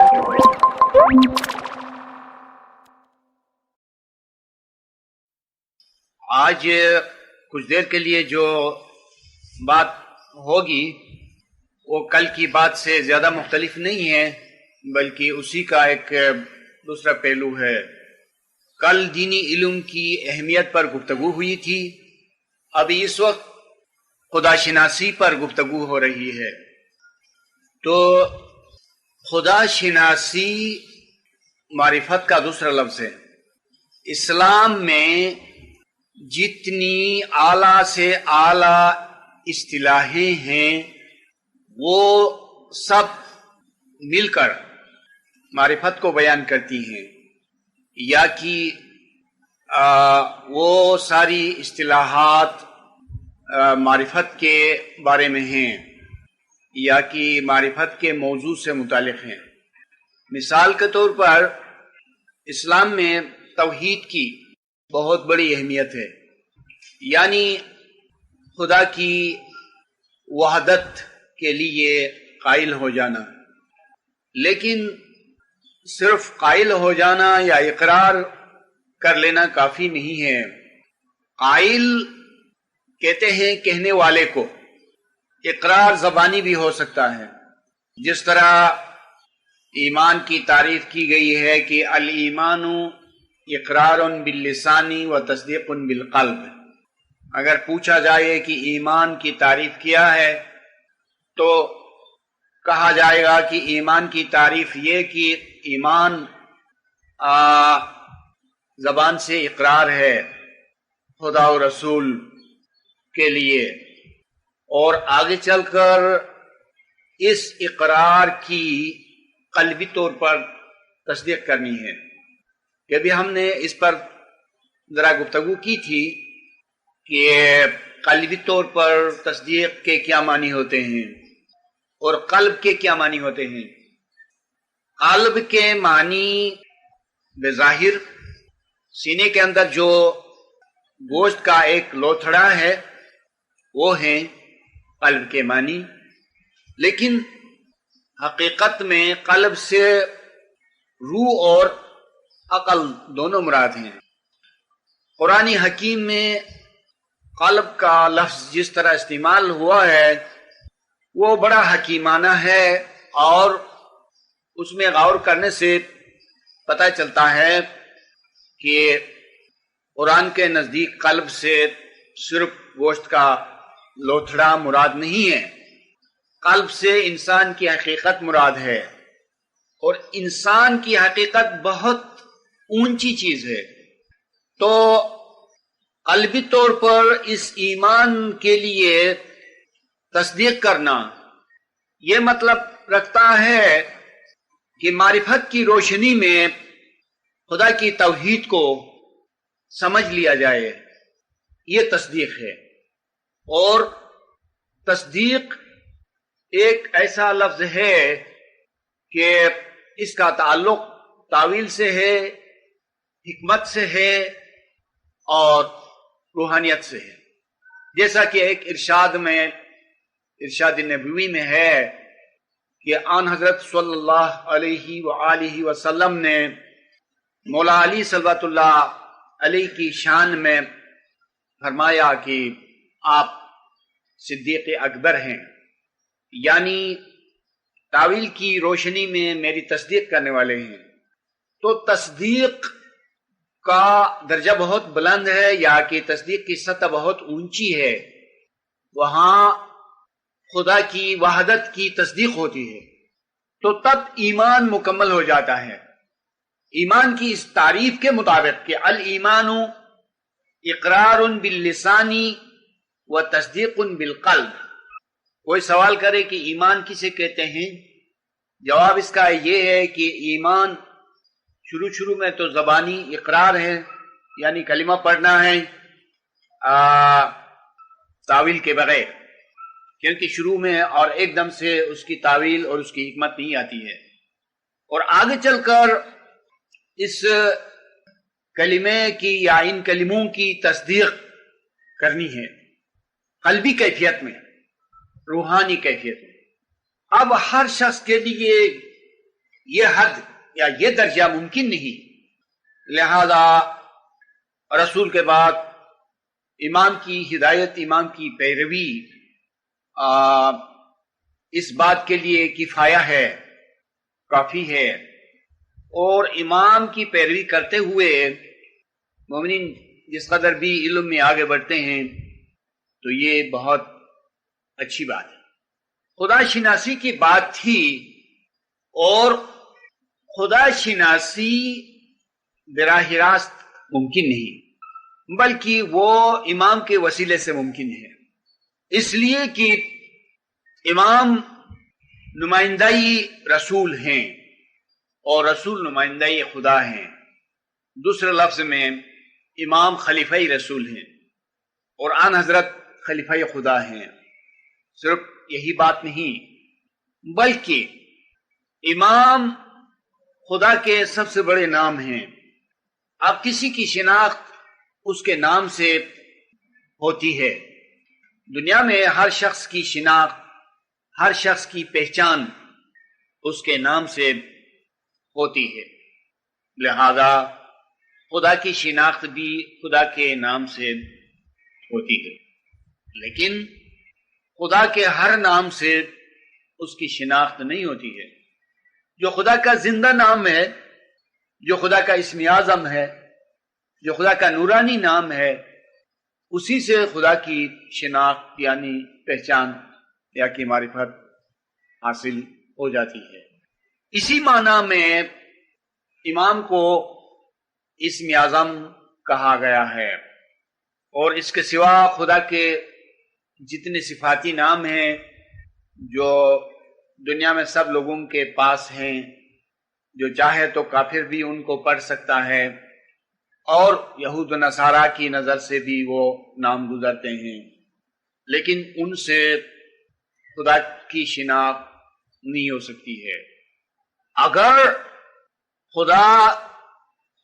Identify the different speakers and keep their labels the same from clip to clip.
Speaker 1: آج کچھ دیر کے لیے جو بات ہوگی وہ کل کی بات سے زیادہ مختلف نہیں ہے، بلکہ اسی کا ایک دوسرا پہلو ہے۔ کل دینی علم کی اہمیت پر گفتگو ہوئی تھی، ابھی اس وقت خدا شناسی پر گفتگو ہو رہی ہے۔ تو خدا شناسی معرفت کا دوسرا لفظ ہے۔ اسلام میں جتنی اعلیٰ سے اعلیٰ اصطلاحیں ہیں وہ سب مل کر معرفت کو بیان کرتی ہیں، یا کہ وہ ساری اصطلاحات معرفت کے بارے میں ہیں یا کہ معرفت کے موضوع سے متعلق ہیں۔ مثال کے طور پر اسلام میں توحید کی بہت بڑی اہمیت ہے، یعنی خدا کی وحدت کے لیے قائل ہو جانا۔ لیکن صرف قائل ہو جانا یا اقرار کر لینا کافی نہیں ہے۔ قائل کہتے ہیں کہنے والے کو، اقرار زبانی بھی ہو سکتا ہے، جس طرح ایمان کی تعریف کی گئی ہے کہ الایمان اقرار باللسان و تصدیق بالقلب۔ اگر پوچھا جائے کہ ایمان کی تعریف کیا ہے تو کہا جائے گا کہ ایمان کی تعریف یہ کہ ایمان زبان سے اقرار ہے خدا و رسول کے لیے، اور آگے چل کر اس اقرار کی قلبی طور پر تصدیق کرنی ہے۔ کہ بھی ہم نے اس پر ذرا گفتگو کی تھی کہ قلبی طور پر تصدیق کے کیا معنی ہوتے ہیں اور قلب کے کیا معنی ہوتے ہیں۔ قلب کے معنی بظاہر سینے کے اندر جو گوشت کا ایک لوتھڑا ہے وہ ہیں قلب کے معنی، لیکن حقیقت میں قلب سے روح اور عقل دونوں مراد ہیں۔ قرآن حکیم میں قلب کا لفظ جس طرح استعمال ہوا ہے وہ بڑا حکیمانہ ہے، اور اس میں غور کرنے سے پتہ چلتا ہے کہ قرآن کے نزدیک قلب سے صرف گوشت کا لوتھڑا مراد نہیں ہے، قلب سے انسان کی حقیقت مراد ہے، اور انسان کی حقیقت بہت اونچی چیز ہے۔ تو قلبی طور پر اس ایمان کے لیے تصدیق کرنا یہ مطلب رکھتا ہے کہ معرفت کی روشنی میں خدا کی توحید کو سمجھ لیا جائے، یہ تصدیق ہے۔ اور تصدیق ایک ایسا لفظ ہے کہ اس کا تعلق تاویل سے ہے، حکمت سے ہے اور روحانیت سے ہے۔ جیسا کہ ایک ارشاد نبوی میں ہے کہ آن حضرت صلی اللہ علیہ وآلہ وسلم نے مولا علی صلوات اللہ علیہ کی شان میں فرمایا کہ آپ صدیق اکبر ہیں، یعنی تاویل کی روشنی میں میری تصدیق کرنے والے ہیں۔ تو تصدیق کا درجہ بہت بلند ہے، یا کہ تصدیق کی سطح بہت اونچی ہے، وہاں خدا کی وحدت کی تصدیق ہوتی ہے، تو تب ایمان مکمل ہو جاتا ہے۔ ایمان کی اس تعریف کے مطابق کہ الایمان اقرار باللسان و تصدیق بالقلب، کوئی سوال کرے کہ ایمان کسے کہتے ہیں، جواب اس کا یہ ہے کہ ایمان شروع میں تو زبانی اقرار ہے، یعنی کلمہ پڑھنا ہے تاویل کے بغیر، کیونکہ شروع میں اور ایک دم سے اس کی تاویل اور اس کی حکمت نہیں آتی ہے، اور آگے چل کر اس کلمے کی یا ان کلموں کی تصدیق کرنی ہے قلبی کیفیت میں، روحانی کیفیت میں۔ اب ہر شخص کے لیے یہ حد یا یہ درجہ ممکن نہیں، لہذا رسول کے بعد امام کی ہدایت، امام کی پیروی اس بات کے لیے کفایہ ہے، کافی ہے، اور امام کی پیروی کرتے ہوئے مومنین جس قدر بھی علم میں آگے بڑھتے ہیں تو یہ بہت اچھی بات ہے۔ خدا شناسی کی بات تھی، اور خدا شناسی براہ راست ممکن نہیں، بلکہ وہ امام کے وسیلے سے ممکن ہے، اس لیے کہ امام نمائندائی رسول ہیں اور رسول نمائندائی خدا ہیں۔ دوسرے لفظ میں امام خلیفہ رسول ہیں اور آن حضرت خلیفہ خدا ہیں۔ صرف یہی بات نہیں، بلکہ امام خدا کے سب سے بڑے نام ہیں۔ اب کسی کی شناخت اس کے نام سے ہوتی ہے۔ دنیا میں ہر شخص کی شناخت، ہر شخص کی پہچان اس کے نام سے ہوتی ہے، لہذا خدا کی شناخت بھی خدا کے نام سے ہوتی ہے، لیکن خدا کے ہر نام سے اس کی شناخت نہیں ہوتی ہے۔ جو خدا کا زندہ نام ہے، جو خدا کا اسم اعظم ہے، جو خدا کا نورانی نام ہے، اسی سے خدا کی شناخت یعنی پہچان یا کی معرفت حاصل ہو جاتی ہے۔ اسی معنی میں امام کو اسم اعظم کہا گیا ہے، اور اس کے سوا خدا کے جتنے صفاتی نام ہیں جو دنیا میں سب لوگوں کے پاس ہیں، جو چاہے تو کافر بھی ان کو پڑھ سکتا ہے، اور یہود و نصارہ کی نظر سے بھی وہ نام گزرتے ہیں، لیکن ان سے خدا کی شناخت نہیں ہو سکتی ہے۔ اگر خدا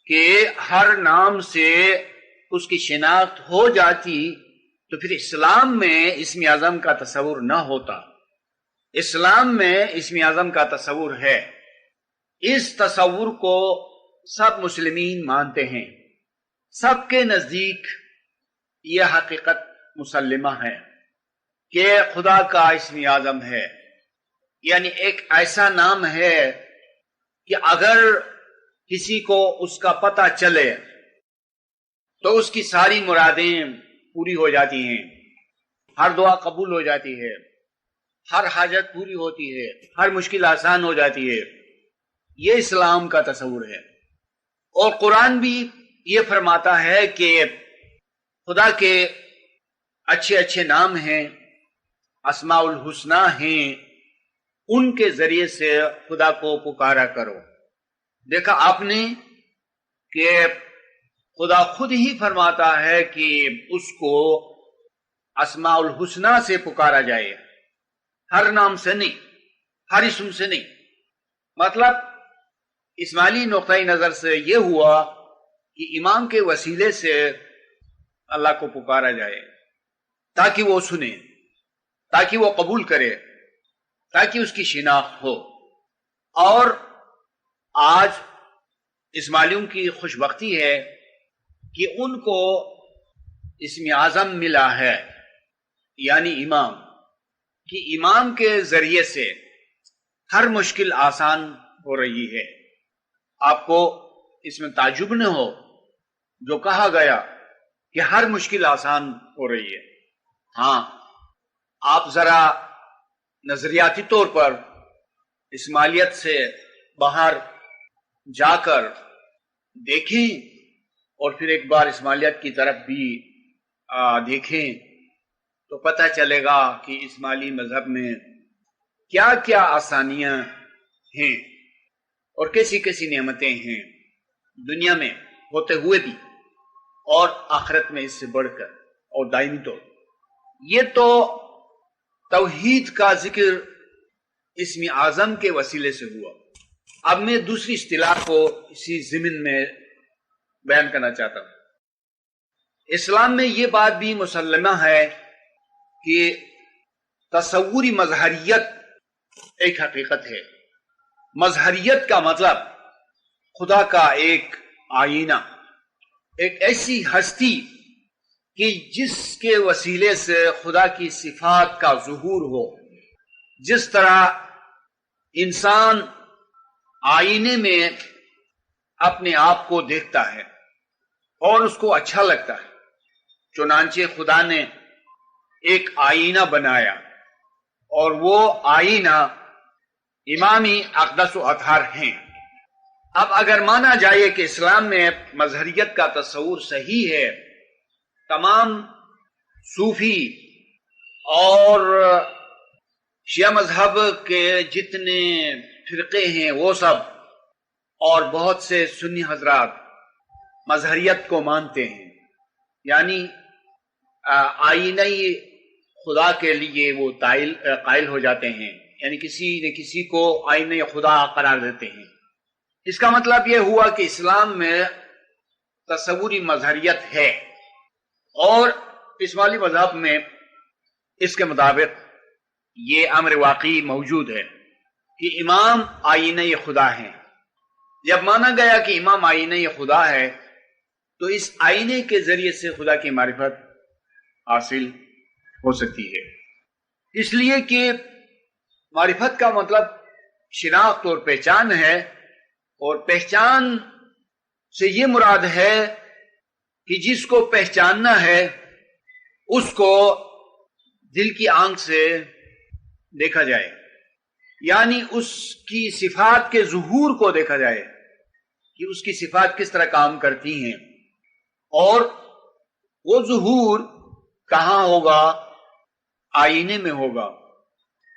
Speaker 1: کے ہر نام سے اس کی شناخت ہو جاتی تو پھر اسلام میں اسم اعظم کا تصور نہ ہوتا۔ اسلام میں اسم اعظم کا تصور ہے، اس تصور کو سب مسلمین مانتے ہیں، سب کے نزدیک یہ حقیقت مسلمہ ہے کہ خدا کا اسم اعظم ہے، یعنی ایک ایسا نام ہے کہ اگر کسی کو اس کا پتہ چلے تو اس کی ساری مرادیں پوری ہو جاتی ہیں، ہر دعا قبول ہو جاتی ہے، ہر حاجت پوری ہوتی ہے، ہر مشکل آسان ہو جاتی ہے۔ یہ اسلام کا تصور ہے، اور قرآن بھی یہ فرماتا ہے کہ خدا کے اچھے اچھے نام ہیں، اسماء الحسنہ ہیں، ان کے ذریعے سے خدا کو پکارا کرو۔ دیکھا آپ نے کہ خدا خود ہی فرماتا ہے کہ اس کو اسماء الحسنہ سے پکارا جائے، ہر نام سے نہیں، ہر اسم سے نہیں۔ مطلب اسماعیلی نقطۂ نظر سے یہ ہوا کہ امام کے وسیلے سے اللہ کو پکارا جائے تاکہ وہ سنے، تاکہ وہ قبول کرے، تاکہ اس کی شناخت ہو۔ اور آج اسماعیلیوں کی خوش بختی ہے کہ ان کو اسم اعظم ملا ہے، یعنی امام، کہ امام کے ذریعے سے ہر مشکل آسان ہو رہی ہے۔ آپ کو اس میں تعجب نہ ہو جو کہا گیا کہ ہر مشکل آسان ہو رہی ہے۔ ہاں، آپ ذرا نظریاتی طور پر اسماعیلیت سے باہر جا کر دیکھیں، اور پھر ایک بار اسماعیلیت کی طرف بھی دیکھیں تو پتہ چلے گا کہ اسماعیلی مذہب میں کیا کیا آسانیاں ہیں اور کیسی کیسی نعمتیں ہیں، دنیا میں ہوتے ہوئے بھی اور آخرت میں اس سے بڑھ کر اور دائمی طور۔ یہ تو توحید کا ذکر اسم اعظم کے وسیلے سے ہوا۔ اب میں دوسری اصطلاح کو اسی ضمن میں بیان کرنا چاہتا ہوں۔ اسلام میں یہ بات بھی مسلمہ ہے کہ تصوری مظہریت ایک حقیقت ہے، مظہریت کا مطلب خدا کا ایک آئینہ، ایک ایسی ہستی کہ جس کے وسیلے سے خدا کی صفات کا ظہور ہو۔ جس طرح انسان آئینے میں اپنے آپ کو دیکھتا ہے اور اس کو اچھا لگتا ہے، چنانچہ خدا نے ایک آئینہ بنایا، اور وہ آئینہ امام اقدس و اطہر ہیں۔ اب اگر مانا جائے کہ اسلام میں مظہریت کا تصور صحیح ہے، تمام صوفی اور شیعہ مذہب کے جتنے فرقے ہیں وہ سب، اور بہت سے سنی حضرات مظہریت کو مانتے ہیں، یعنی آئینہ خدا کے لیے وہ قائل ہو جاتے ہیں، یعنی کسی نہ کسی کو آئینہ خدا قرار دیتے ہیں۔ اس کا مطلب یہ ہوا کہ اسلام میں تصوری مظہریت ہے، اور اسماعیلی مذہب میں اس کے مطابق یہ امر واقعی موجود ہے کہ امام آئینہ خدا ہیں۔ جب مانا گیا کہ امام آئینہ خدا ہے تو اس آئینے کے ذریعے سے خدا کی معرفت حاصل ہو سکتی ہے، اس لیے کہ معرفت کا مطلب شناخت اور پہچان ہے، اور پہچان سے یہ مراد ہے کہ جس کو پہچاننا ہے اس کو دل کی آنکھ سے دیکھا جائے، یعنی اس کی صفات کے ظہور کو دیکھا جائے کہ اس کی صفات کس طرح کام کرتی ہیں، اور وہ ظہور کہاں ہوگا؟ آئینے میں ہوگا۔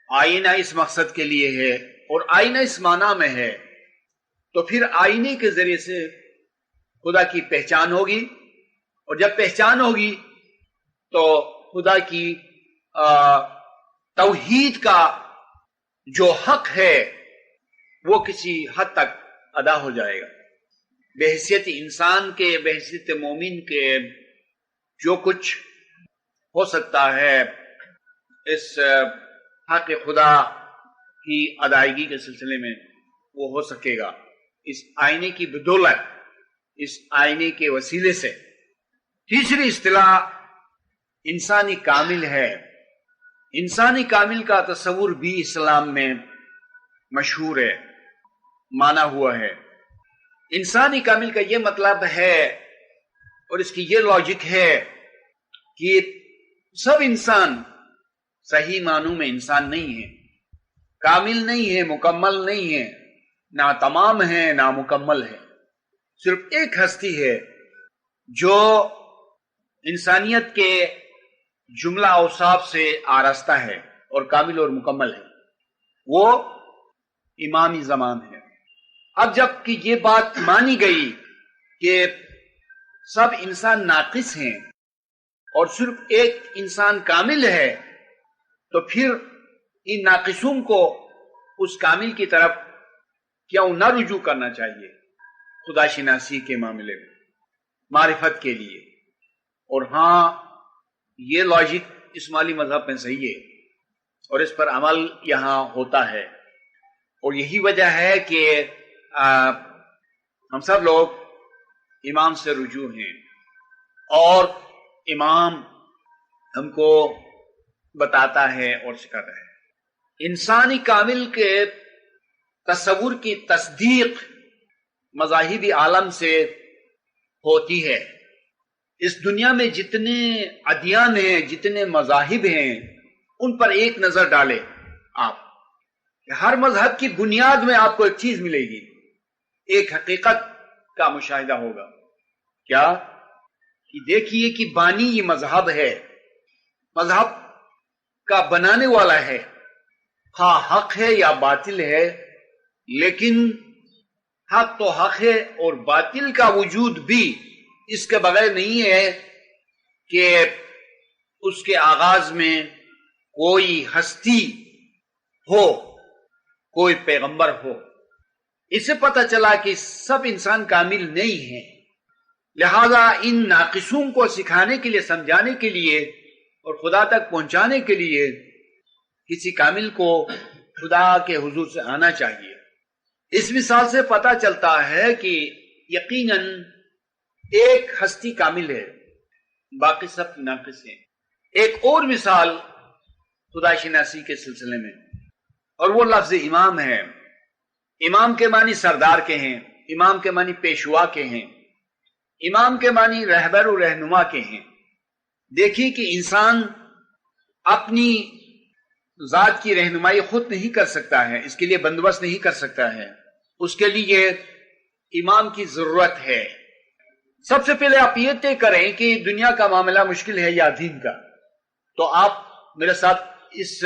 Speaker 1: آئینہ اس مقصد کے لیے ہے، اور آئینہ اس معنی میں ہے، تو پھر آئینے کے ذریعے سے خدا کی پہچان ہوگی، اور جب پہچان ہوگی تو خدا کی توحید کا جو حق ہے وہ کسی حد تک ادا ہو جائے گا۔ بحیثیت انسان کے، بحیثیت مومن کے جو کچھ ہو سکتا ہے اس حق خدا کی ادائیگی کے سلسلے میں وہ ہو سکے گا اس آئینے کی بدولت، اس آئینے کے وسیلے سے۔ تیسری اصطلاح انسانی کامل ہے۔ انسانی کامل کا تصور بھی اسلام میں مشہور ہے، مانا ہوا ہے۔ انسانی کامل کا یہ مطلب ہے، اور اس کی یہ لاجک ہے کہ سب انسان صحیح معنوں میں انسان نہیں ہے، کامل نہیں ہے، مکمل نہیں ہے، نہ تمام ہے نہ مکمل ہے۔ صرف ایک ہستی ہے جو انسانیت کے جملہ اوصاف سے آراستہ ہے اور کامل اور مکمل ہے، وہ امام زمان ہے۔ اب جب کہ یہ بات مانی گئی کہ سب انسان ناقص ہیں اور صرف ایک انسان کامل ہے، تو پھر ان ناقصوں کو اس کامل کی طرف کیوں نہ رجوع کرنا چاہیے خدا شناسی کے معاملے میں، معرفت کے لیے۔ اور ہاں، یہ لاجک اسماعیلی مذہب میں صحیح ہے، اور اس پر عمل یہاں ہوتا ہے، اور یہی وجہ ہے کہ ہم سب لوگ امام سے رجوع ہیں، اور امام ہم کو بتاتا ہے اور سکھاتا ہے۔ انسانی کامل کے تصور کی تصدیق مذاہبی عالم سے ہوتی ہے۔ اس دنیا میں جتنے ادیان ہیں، جتنے مذاہب ہیں، ان پر ایک نظر ڈالیں آپ، ہر مذہب کی بنیاد میں آپ کو ایک چیز ملے گی، ایک حقیقت کا مشاہدہ ہوگا۔ کیا؟ کہ دیکھیے کہ بانی یہ مذہب ہے، مذہب کا بنانے والا ہے، خواہ حق ہے یا باطل ہے، لیکن حق تو حق ہے، اور باطل کا وجود بھی اس کے بغیر نہیں ہے کہ اس کے آغاز میں کوئی ہستی ہو، کوئی پیغمبر ہو۔ اس سے پتہ چلا کہ سب انسان کامل نہیں ہیں، لہذا ان ناقصوں کو سکھانے کے لیے، سمجھانے کے لیے اور خدا تک پہنچانے کے لیے کسی کامل کو خدا کے حضور سے آنا چاہیے۔ اس مثال سے پتہ چلتا ہے کہ یقیناً ایک ہستی کامل ہے، باقی سب ناقص ہیں۔ ایک اور مثال خدا شناسی کے سلسلے میں، اور وہ لفظ امام ہے۔ امام کے معنی سردار کے ہیں، امام کے معنی پیشوا کے ہیں، امام کے معنی رہبر و رہنما کے ہیں۔ دیکھیے کہ انسان اپنی ذات کی رہنمائی خود نہیں کر سکتا ہے، اس کے لیے بندوبست نہیں کر سکتا ہے، اس کے لیے امام کی ضرورت ہے۔ سب سے پہلے آپ یہ طے کریں کہ دنیا کا معاملہ مشکل ہے یا دین کا، تو آپ میرے ساتھ اس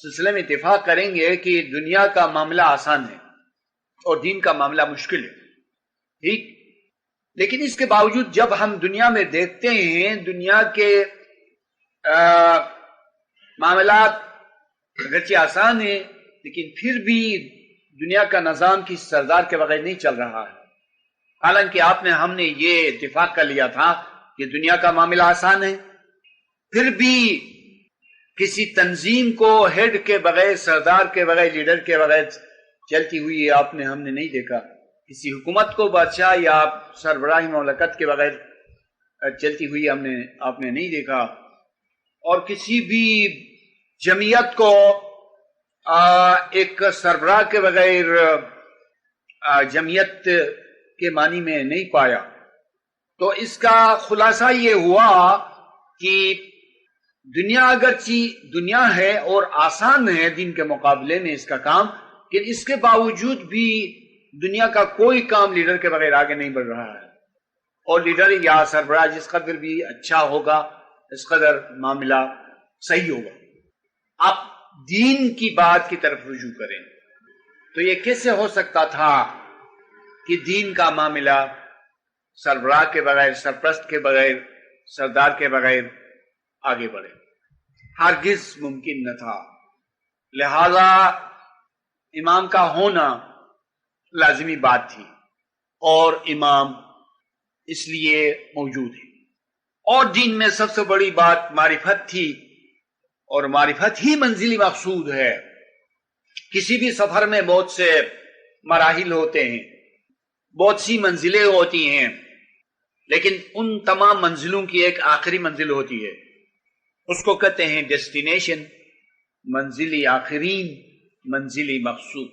Speaker 1: سلسلے میں اتفاق کریں گے کہ دنیا کا معاملہ آسان ہے اور دین کا معاملہ مشکل ہے، ٹھیک؟ لیکن اس کے باوجود جب ہم دنیا میں دیکھتے ہیں، دنیا کے معاملات اگرچہ آسان ہیں لیکن پھر بھی دنیا کا نظام کی سردار کے بغیر نہیں چل رہا ہے۔ حالانکہ ہم نے یہ اتفاق کر لیا تھا کہ دنیا کا معاملہ آسان ہے، پھر بھی کسی تنظیم کو ہیڈ کے بغیر، سردار کے بغیر، لیڈر کے بغیر چلتی ہوئی ہم نے نہیں دیکھا۔ کسی حکومت کو بادشاہ یا سربراہ مملکت کے بغیر چلتی ہوئی آپ نے نہیں دیکھا، اور کسی بھی جمعیت کو ایک سربراہ کے بغیر جمعیت کے معنی میں نہیں پایا۔ تو اس کا خلاصہ یہ ہوا کہ دنیا اگرچہ دنیا ہے اور آسان ہے دین کے مقابلے میں اس کا کام، لیکن اس کے باوجود بھی دنیا کا کوئی کام لیڈر کے بغیر آگے نہیں بڑھ رہا ہے، اور لیڈر یا سربراہ جس قدر بھی اچھا ہوگا اس قدر معاملہ صحیح ہوگا۔ آپ دین کی بات کی طرف رجوع کریں تو یہ کیسے ہو سکتا تھا کہ دین کا معاملہ سربراہ کے بغیر، سرپرست کے بغیر، سردار کے بغیر آگے بڑھے؟ ہرگز ممکن نہ تھا۔ لہذا امام کا ہونا لازمی بات تھی، اور امام اس لیے موجود ہے۔ اور دین میں سب سے بڑی بات معرفت تھی، اور معرفت ہی منزلی مقصود ہے۔ کسی بھی سفر میں بہت سے مراحل ہوتے ہیں، بہت سی منزلیں ہوتی ہیں، لیکن ان تمام منزلوں کی ایک آخری منزل ہوتی ہے، اس کو کہتے ہیں ڈیسٹینیشن، منزلی آخرین، منزلی مقصود۔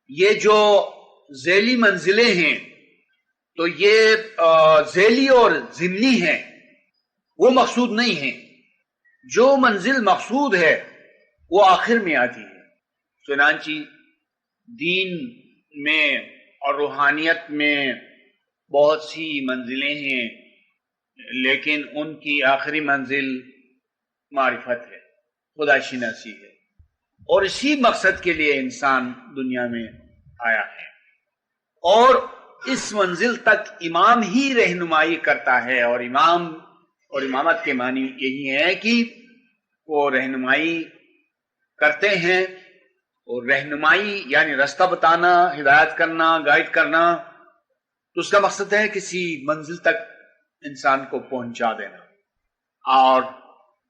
Speaker 1: یہ جو ذیلی منزلیں ہیں تو یہ ذیلی اور ضمنی ہیں، وہ مقصود نہیں ہیں۔ جو منزل مقصود ہے وہ آخر میں آتی ہے۔ چنانچہ دین میں اور روحانیت میں بہت سی منزلیں ہیں، لیکن ان کی آخری منزل معرفت ہے، خدا شناسی ہے، اور اسی مقصد کے لیے انسان دنیا میں آیا ہے۔ اور اس منزل تک امام ہی رہنمائی کرتا ہے، اور امامت کے معنی یہی ہے کہ وہ رہنمائی کرتے ہیں، اور رہنمائی یعنی راستہ بتانا، ہدایت کرنا، گائیڈ کرنا، تو اس کا مقصد ہے کسی منزل تک انسان کو پہنچا دینا۔ اور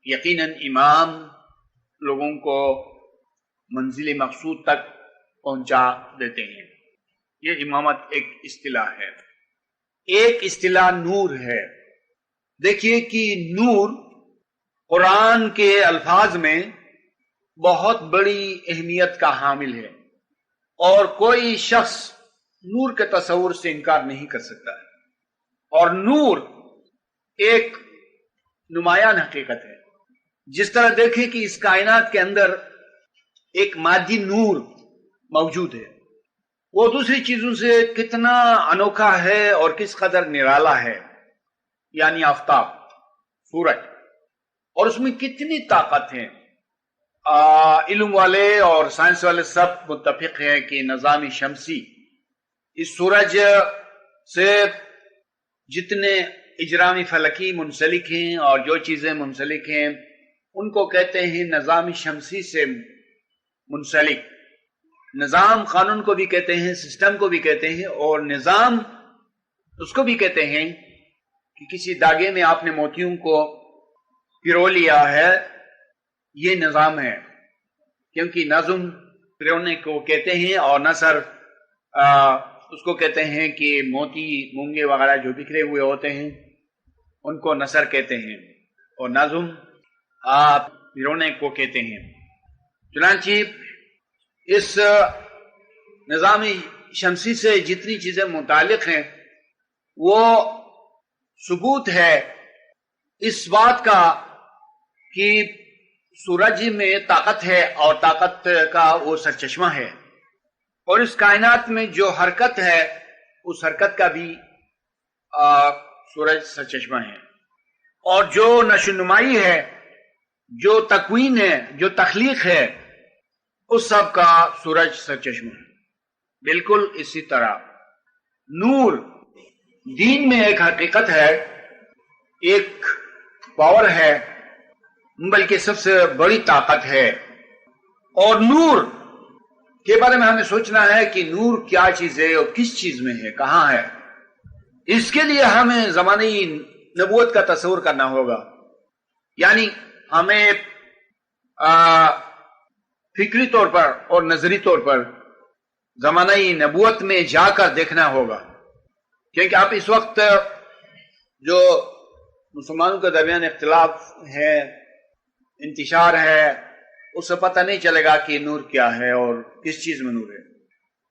Speaker 1: یقیناً امام لوگوں کو منزل مقصود تک پہنچا دیتے ہیں۔ یہ امامت ایک اصطلاح ہے۔ ایک اصطلاح نور ہے۔ دیکھیے کہ نور قرآن کے الفاظ میں بہت بڑی اہمیت کا حامل ہے، اور کوئی شخص نور کے تصور سے انکار نہیں کر سکتا ہے۔ اور نور ایک نمایاں حقیقت ہے۔ جس طرح دیکھیں کہ اس کائنات کے اندر ایک مادی نور موجود ہے، وہ دوسری چیزوں سے کتنا انوکھا ہے اور کس قدر نرالا ہے، یعنی آفتاب، سورج، اور اس میں کتنی طاقت ہے۔ علم والے اور سائنس والے سب متفق ہیں کہ نظام شمسی اس سورج سے جتنے اجرام فلکی منسلک ہیں اور جو چیزیں منسلک ہیں ان کو کہتے ہیں نظام شمسی سے منسلک۔ نظام قانون کو بھی کہتے ہیں، سسٹم کو بھی کہتے ہیں، اور نظام اس کو بھی کہتے ہیں کہ کسی دھاگے میں آپ نے موتیوں کو پرو لیا ہے، یہ نظام ہے، کیونکہ نظم پرونے کو کہتے ہیں، اور نثر اس کو کہتے ہیں کہ موتی مونگے وغیرہ جو بکھرے ہوئے ہوتے ہیں ان کو نثر کہتے ہیں، اور نظم رونے کو کہتے ہیں۔ چنانچہ اس نظام شمسی سے جتنی چیزیں متعلق ہیں وہ ثبوت ہے اس بات کا کہ سورج میں طاقت ہے اور طاقت کا وہ سرچشمہ ہے، اور اس کائنات میں جو حرکت ہے اس حرکت کا بھی سورج سرچشمہ ہے، اور جو نشو نمائی ہے، جو تکوین ہے، جو تخلیق ہے، اس سب کا سورج سرچشمہ ہے۔ بالکل اسی طرح نور دین میں ایک حقیقت ہے، ایک پاور ہے، بلکہ سب سے بڑی طاقت ہے، اور نور کے بارے میں ہمیں سوچنا ہے کہ نور کیا چیز ہے اور کس چیز میں ہے، کہاں ہے۔ اس کے لیے ہمیں زمانہ نبوت کا تصور کرنا ہوگا، یعنی ہمیں فکری طور پر اور نظری طور پر زمانہ نبوت میں جا کر دیکھنا ہوگا، کیونکہ آپ اس وقت جو مسلمانوں کے درمیان اختلاف ہے، انتشار ہے، اس سے پتہ نہیں چلے گا کہ نور کیا ہے اور کس چیز میں نور ہے۔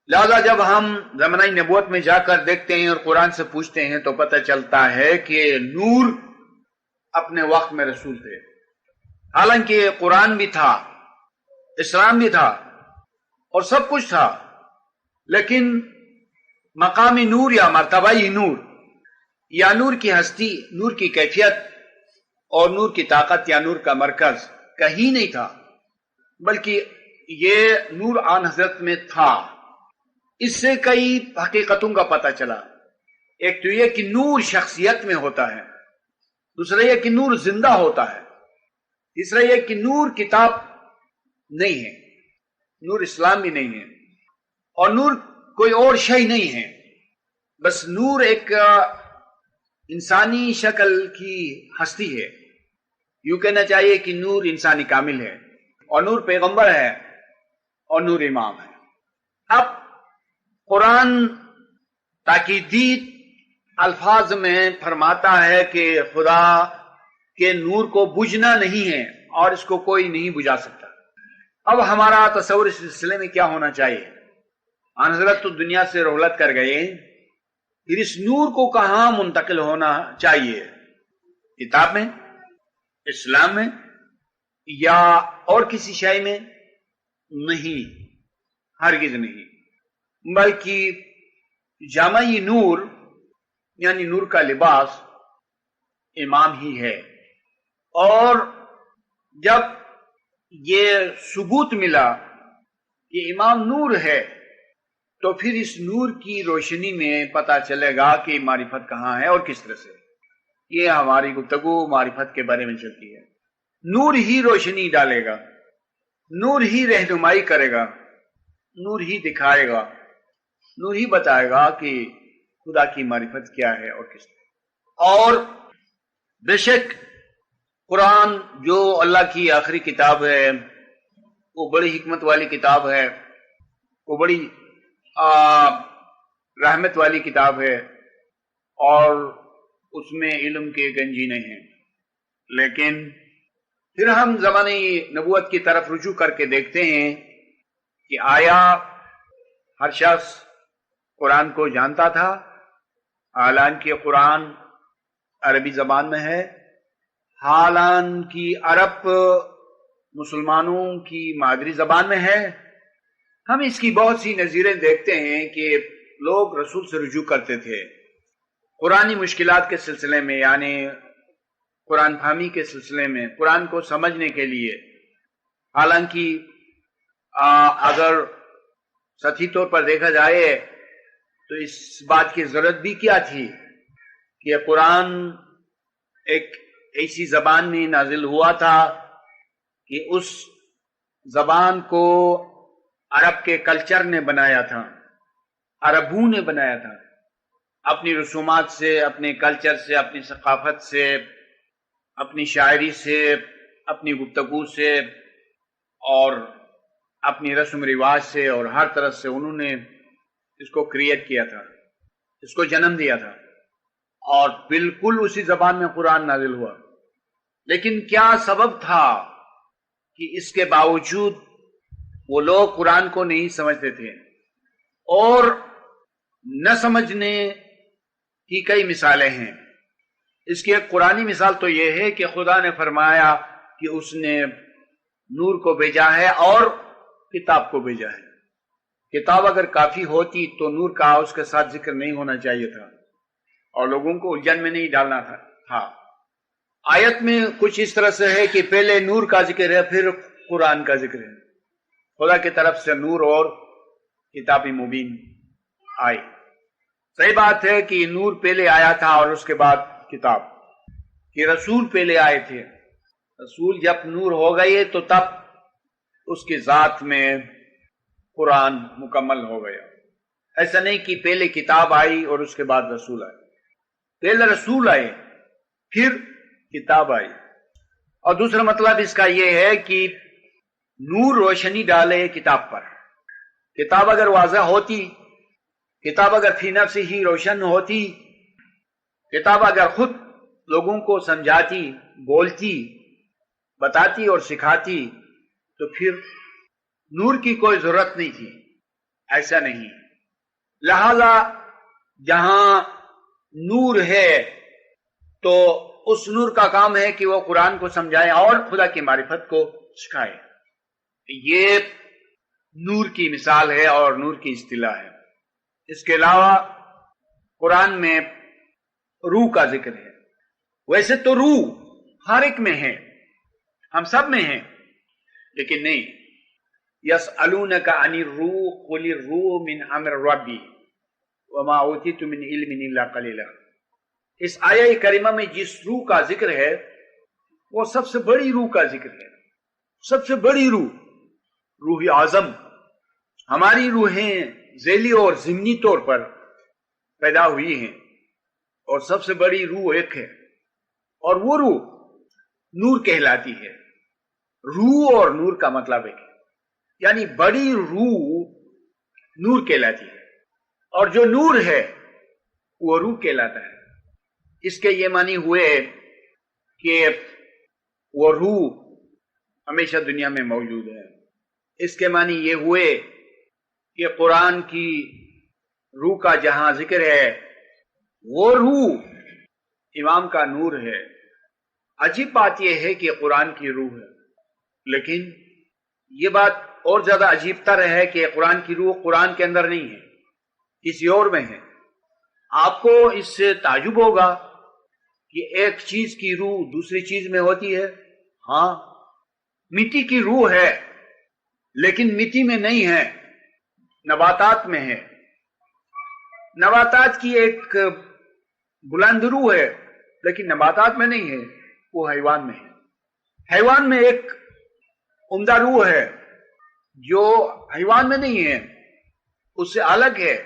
Speaker 1: لہذا جب ہم زمانہ نبوت میں جا کر دیکھتے ہیں اور قرآن سے پوچھتے ہیں تو پتہ چلتا ہے کہ نور اپنے وقت میں رسول تھے، حالانکہ قرآن بھی تھا، اسلام بھی تھا اور سب کچھ تھا، لیکن مقامی نور یا مرتبائی نور یا نور کی ہستی، نور کی کیفیت اور نور کی طاقت یا نور کا مرکز کہیں نہیں تھا، بلکہ یہ نور آن حضرت میں تھا۔ اس سے کئی حقیقتوں کا پتہ چلا، ایک تو یہ کہ نور شخصیت میں ہوتا ہے، دوسرا یہ کہ نور زندہ ہوتا ہے، تیسرا یہ کہ نور کتاب نہیں ہے، نور اسلام بھی نہیں ہے، اور نور کوئی اور شے نہیں ہے، بس نور ایک انسانی شکل کی ہستی ہے۔ یوں کہنا چاہیے کہ نور انسانی کامل ہے، اور نور پیغمبر ہے، اور نور امام ہے۔ اب قرآن تاکیدی الفاظ میں فرماتا ہے کہ خدا کے نور کو بجھنا نہیں ہے اور اس کو کوئی نہیں بجھا سکتا۔ اب ہمارا تصور اس سلسلے میں کیا ہونا چاہیے؟ آن حضرت تو دنیا سے رحلت کر گئے، پھر اس نور کو کہاں منتقل ہونا چاہیے؟ کتاب میں، اسلام میں، یا اور کسی شے میں؟ نہیں، ہرگز نہیں، بلکہ جامعی نور یعنی نور کا لباس امام ہی ہے۔ اور جب یہ ثبوت ملا کہ امام نور ہے تو پھر اس نور کی روشنی میں پتہ چلے گا کہ معرفت کہاں ہے اور کس طرح سے۔ یہ ہماری گفتگو معرفت کے بارے میں چلتی ہے۔ نور ہی روشنی ڈالے گا، نور ہی رہنمائی کرے گا، نور ہی دکھائے گا، نور ہی بتائے گا کہ خدا کی معرفت کیا ہے اور کس طرح۔ اور بے شک قرآن جو اللہ کی آخری کتاب ہے وہ بڑی حکمت والی کتاب ہے، وہ بڑی رحمت والی کتاب ہے، اور اس میں علم کے گنجینے ہیں۔ لیکن پھر ہم زمانہ نبوت کی طرف رجوع کر کے دیکھتے ہیں کہ آیا ہر شخص قرآن کو جانتا تھا؟ حالانکہ قرآن عربی زبان میں ہے، حالانکہ عرب مسلمانوں کی مادری زبان میں ہے۔ ہم اس کی بہت سی نظیریں دیکھتے ہیں کہ لوگ رسول سے رجوع کرتے تھے قرآنی مشکلات کے سلسلے میں، یعنی قرآن فہمی کے سلسلے میں، قرآن کو سمجھنے کے لیے۔ حالانکہ اگر سطحی طور پر دیکھا جائے تو اس بات کی ضرورت بھی کیا تھی کہ قرآن ایک ایسی زبان میں نازل ہوا تھا کہ اس زبان کو عرب کے کلچر نے بنایا تھا، عربوں نے بنایا تھا، اپنی رسومات سے، اپنے کلچر سے، اپنی ثقافت سے، اپنی شاعری سے، اپنی گفتگو سے، اور اپنی رسم رواج سے، اور ہر طرح سے انہوں نے اس کو کریٹ کیا تھا، اس کو جنم دیا تھا، اور بالکل اسی زبان میں قرآن نازل ہوا. لیکن کیا سبب تھا کہ اس کے باوجود وہ لوگ قرآن کو نہیں سمجھتے تھے؟ اور نہ سمجھنے کی کئی مثالیں ہیں. اس کی ایک قرآنی مثال تو یہ ہے کہ خدا نے فرمایا کہ اس نے نور کو بھیجا ہے اور کتاب کو بھیجا ہے. کتاب اگر کافی ہوتی تو نور کا اس کے ساتھ ذکر نہیں ہونا چاہیے تھا اور لوگوں کو الجھن میں نہیں ڈالنا تھا. آیت میں کچھ اس طرح سے ہے کہ پہلے نور کا ذکر ہے، پھر قرآن کا ذکر ہے. خدا کی طرف سے نور اور کتاب مبین آئی. صحیح بات ہے کہ نور پہلے آیا تھا اور اس کے بعد کتاب. کہ رسول پہلے آئے تھے. رسول جب نور ہو گئے تو تب اس کی ذات میں قرآن مکمل ہو گیا. ایسا نہیں کہ پہلے کتاب آئی اور اس کے بعد رسول آئے. پہلے رسول آئے پھر کتاب آئی. اور دوسرا مطلب اس کا یہ ہے کہ نور روشنی ڈالے کتاب پر. کتاب اگر واضح ہوتی، کتاب اگر فی نفس ہی روشن ہوتی، کتاب اگر خود لوگوں کو سمجھاتی، بولتی، بتاتی اور سکھاتی، تو پھر نور کی کوئی ضرورت نہیں تھی. ایسا نہیں. لہذا جہاں نور ہے تو اس نور کا کام ہے کہ وہ قرآن کو سمجھائے اور خدا کی معرفت کو سکھائے. یہ نور کی مثال ہے اور نور کی اصطلاح ہے. اس کے علاوہ قرآن میں روح کا ذکر ہے. ویسے تو روح ہر ایک میں ہے، ہم سب میں ہیں، لیکن نہیں. یسألونک عن الروح قل الروح من امر ربی وما اوتیت من علم الا قلیلا. اس آیہ کریمہ میں جس روح کا ذکر ہے وہ سب سے بڑی روح کا ذکر ہے. سب سے بڑی روح، روح اعظم. ہماری روحیں ذیلی اور ضمنی طور پر پیدا ہوئی ہیں اور سب سے بڑی روح ایک ہے، اور وہ روح نور کہلاتی ہے. روح اور نور کا مطلب ایک ہے، یعنی بڑی روح نور کہلاتی ہے، اور جو نور ہے وہ روح کہلاتا ہے. اس کے یہ معنی ہوئے کہ وہ روح ہمیشہ دنیا میں موجود ہے. اس کے معنی یہ ہوئے کہ قرآن کی روح کا جہاں ذکر ہے وہ روح امام کا نور ہے. عجیب بات یہ ہے کہ قرآن کی روح ہے، لیکن یہ بات اور زیادہ عجیب تر ہے کہ قرآن کی روح قرآن کے اندر نہیں ہے، کسی اور میں ہے. آپ کو اس سے تعجب ہوگا کہ ایک چیز کی روح دوسری چیز میں ہوتی ہے. ہاں، مٹی کی روح ہے لیکن مٹی میں نہیں ہے، نباتات میں ہے. نباتات کی ایک بلند روح ہے لیکن نباتات میں نہیں ہے، وہ حیوان میں ہے. حیوان میں ایک عمدہ روح ہے جو حیوان میں نہیں ہے، اس سے الگ ہے،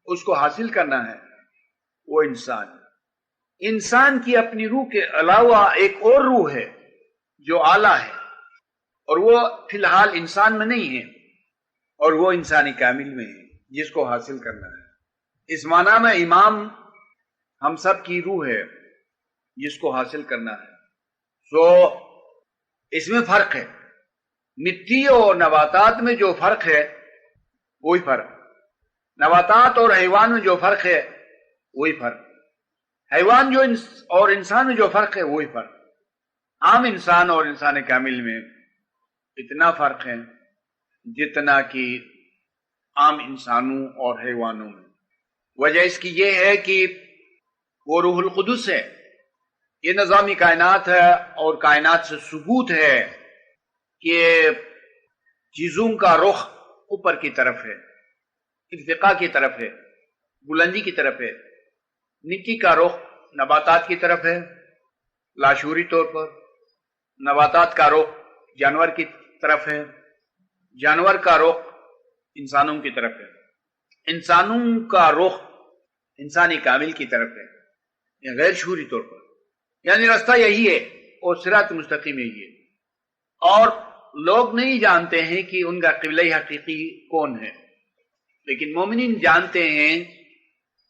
Speaker 1: اس کو حاصل کرنا ہے. وہ انسان. انسان کی اپنی روح کے علاوہ ایک اور روح ہے جو اعلیٰ ہے، اور وہ فی الحال انسان میں نہیں ہے، اور وہ انسانی کامل میں ہے جس کو حاصل کرنا ہے. اس معنی میں امام ہم سب کی روح ہے جس کو حاصل کرنا ہے. سو اس میں فرق ہے. مٹی اور نباتات میں جو فرق ہے وہی فرق، نباتات اور حیوان میں جو فرق ہے وہی فرق، حیوان جو اور انسان میں جو فرق ہے وہی فرق. عام انسان اور انسان کامل میں اتنا فرق ہے جتنا کہ عام انسانوں اور حیوانوں میں. وجہ اس کی یہ ہے کہ وہ روح القدس ہے. یہ نظامی کائنات ہے اور کائنات سے ثبوت ہے کہ چیزوں کا رخ اوپر کی طرف ہے، ارتقاء کی طرف ہے، بلندی کی طرف ہے. مٹی کا رخ نباتات کی طرف ہے لاشعوری طور پر، نباتات کا رخ جانور کی طرف ہے، جانور کا رخ انسانوں کی طرف ہے، انسانوں کا رخ انسانی کامل کی طرف ہے، یا غیر شعوری طور پر. یعنی راستہ یہی ہے اور صراط مستقیم یہی ہے. اور لوگ نہیں جانتے ہیں کہ ان کا قبلہ حقیقی کون ہے. لیکن مومنین جانتے ہیں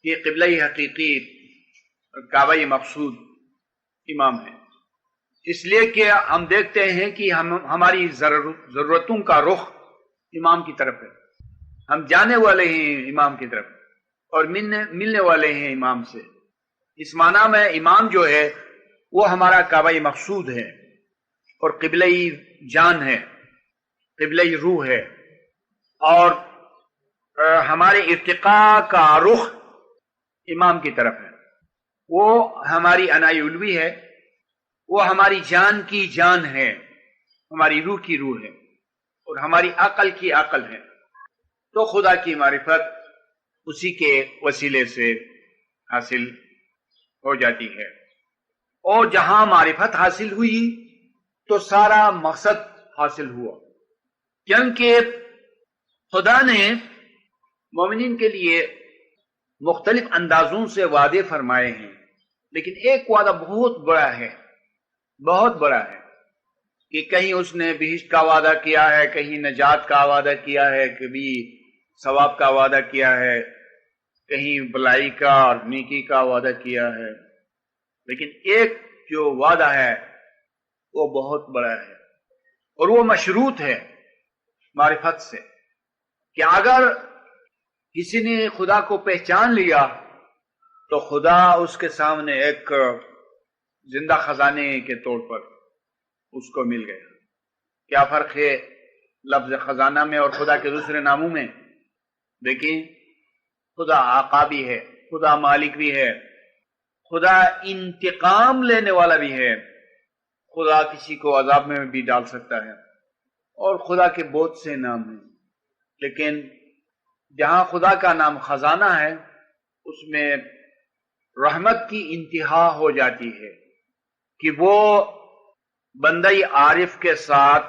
Speaker 1: کہ قبلہ حقیقی کعبہ مقصود امام ہے، اس لیے کہ ہم دیکھتے ہیں کہ ہماری ضرورتوں کا رخ امام کی طرف ہے، ہم جانے والے ہیں امام کی طرف اور ملنے والے ہیں امام سے۔ اس معنی میں امام جو ہے وہ ہمارا کعبہ مقصود ہے اور قبلہ جان ہے، قبلہ روح ہے، اور ہمارے ارتقاء کا رخ امام کی طرف ہے۔ وہ ہماری عنائی علوی ہے، وہ ہماری جان کی جان ہے، ہماری روح کی روح ہے، اور ہماری عقل کی عقل ہے۔ تو خدا کی معرفت اسی کے وسیلے سے حاصل ہو جاتی ہے، اور جہاں معرفت حاصل ہوئی تو سارا مقصد حاصل ہوا، کیونکہ خدا نے مومنین کے لیے مختلف اندازوں سے وعدے فرمائے ہیں، لیکن ایک وعدہ بہت بڑا ہے، بہت بڑا ہے، کہ کہیں اس نے بہشت کا وعدہ کیا ہے، کہیں نجات کا وعدہ کیا ہے، کبھی ثواب کا وعدہ کیا ہے، کہیں بلائی کا اور نیکی کا وعدہ کیا ہے، لیکن ایک جو وعدہ ہے وہ بہت بڑا ہے، اور وہ مشروط ہے معرفت سے، کہ اگر کسی نے خدا کو پہچان لیا تو خدا اس کے سامنے ایک زندہ خزانے کے طور پر اس کو مل گیا۔ کیا فرق ہے لفظ خزانہ میں اور خدا کے دوسرے ناموں میں؟ دیکھیں، خدا آقا بھی ہے، خدا مالک بھی ہے، خدا انتقام لینے والا بھی ہے، خدا کسی کو عذاب میں بھی ڈال سکتا ہے، اور خدا کے بہت سے نام ہیں، لیکن جہاں خدا کا نام خزانہ ہے اس میں رحمت کی انتہا ہو جاتی ہے، کہ وہ بندہ عارف کے ساتھ